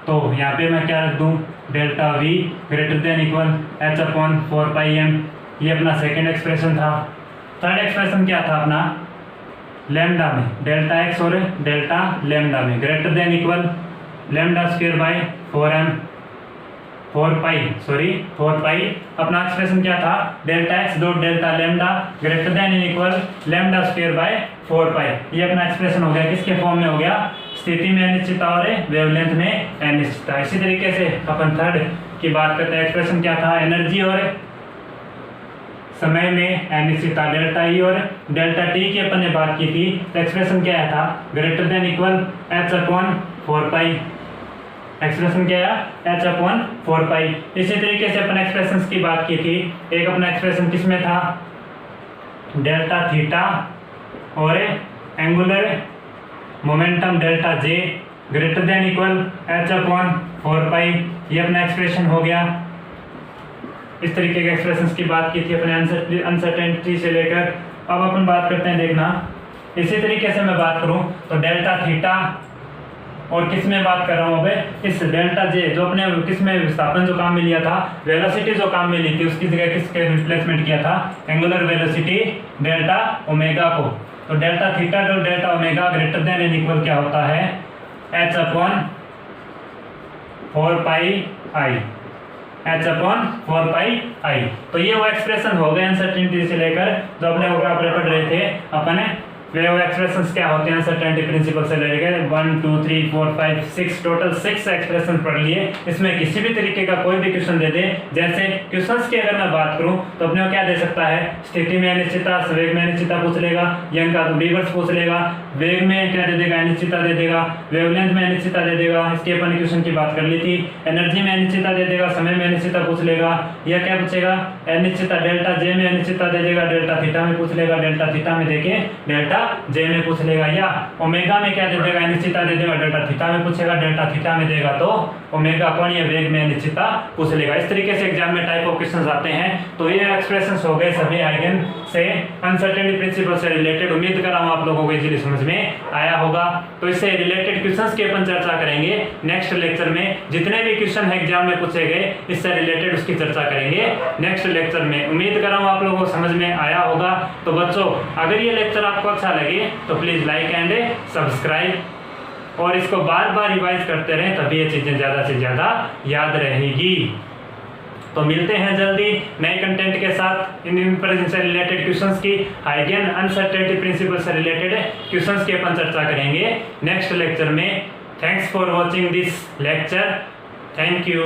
तो यहाँ पे मैं क्या रख दूँ, delta V greater than equal H upon 4 pi M. ये अपना सेकेंड एक्सप्रेशन था। थर्ड एक्सप्रेशन क्या था अपना, लैम्डा में डेल्टा एक्स और डेल्टा लैम्डा में greater than equal lambda square by 4 पाई। अपना एक्सप्रेशन क्या था, delta X dot delta lambda greater than equal lambda square by 4 pi. ये अपना एक्सप्रेशन हो गया, किसके फॉर्म में हो गया, स्थिति में अनिश्चितता और वेवलेंथ में अनिश्चितता। इसी तरीके से अपन थर्ड की बात करते हैं। एक्सप्रेशन क्या था, एनर्जी और समय में अनिश्चितता डेल्टा ई और डेल्टा टी की अपन ने बात की थी। तो एक्सप्रेशन क्या था, greater than equal H upon 4 पाई। एक्सप्रेशन क्या है, एच अपॉन 4 पाई। इसी तरीके से अपन एक्सप्रेशंस की बात की थी। एक अपना एक्सप्रेशन किसमें था, डेल्टा थीटा और angular momentum delta J greater than equal H upon 4 pi. ये अपना एक्सप्रेशन हो गया। इस तरीके के एक्सप्रेशंस की बात की थी अपने अनसर्टेनिटी से लेकर। अब अपन बात करते हैं, देखना इसी तरीके से मैं बात करूं तो डेल्टा थीटा और किस में बात कर रहा हूं, अबे इस डेल्टा जे जो अपने किस में विस्थापन जो काम में लिया था, वेलोसिटी जो काम में ली थी उसकी जगह किसके रिप्लेसमेंट किया था, एंगुलर वेलोसिटी डेल्टा ओमेगा को। तो delta theta dot delta omega greater than and equal क्या होता है, एच अपॉन 4 पाई आई। एच अपॉन 4 पाई आई। तो ये वो एक्सप्रेशन हो गए अनसर्टेनिटी से लेकर जो अपने पढ़ रहे थे अपन वेव एक्सप्रेशंस क्या होते हैं अनसर्टेनिटी प्रिंसिपल से रिलेटेड 1 2 3 4 5 6 टोटल 6 एक्सप्रेशन पढ़ लिए। इसमें किसी भी तरीके का कोई भी क्वेश्चन दे दे, जैसे क्वेश्चंस की अगर मैं बात करूं तो अपने को क्या दे सकता है, स्थिति में अनिश्चितता, वेग में अनिश्चितता पूछ लेगा, यंग का तो रिवर्स पूछ लेगा, वेग में क्या दे देगा, अनिश्चितता दे देगा, वेवलेंथ में अनिश्चितता दे देगा, इसके अपन क्वेश्चन की बात कर ली थी, एनर्जी में अनिश्चितता दे देगा, समय में अनिश्चितता पूछ लेगा, या क्या पूछेगा, अनिश्चितता डेल्टा जे में अनिश्चितता दे देगा, डेल्टा थीटा में पूछ लेगा, डेल्टा थीटा में देके डेल्टा जे में पूछ लेगा, या ओमेगा में क्या दे देगा, अनिश्चितता दे देगा, डेल्टा थीटा में पूछेगा, डेल्टा थीटा में देगा तो ओमेगा कोण या वेग में अनिश्चितता पूछ लेगा। इस तरीके से एग्जाम में टाइप ऑफ क्वेश्चंस आते हैं। तो ये एक्सप्रेशंस हो गए सभी हाइगन से अनसर्टेनिटी प्रिंसिपल से रिलेटेड। उम्मीद कर रहा हूं आप लोगों को इजीली समझ में आया होगा। तो इससे रिलेटेड क्वेश्चंस की अपन चर्चा करेंगे नेक्स्ट लेक्चर में। जितने भी क्वेश्चन एग्जाम में पूछे गए इससे रिलेटेड उसकी चर्चा करेंगे नेक्स्ट लेक्चर में। उम्मीद कर रहा हूं आप लोगों को समझ में आया होगा। तो बच्चों अगर ये लेक्चर आपको अच्छा लगे तो प्लीज लाइक एंड सब्सक्राइब, और इसको बार बार रिवाइज करते रहें, तभी ये चीजें ज्यादा से ज्यादा याद रहेगी। तो मिलते हैं जल्दी नए कंटेंट के साथ। इन से रिलेटेड क्वेश्चंस की, हाइगन अनसर्टेनिटी प्रिंसिपल से रिलेटेड क्वेश्चंस की अपन चर्चा करेंगे नेक्स्ट लेक्चर में। Thanks for watching this lecture. Thank you.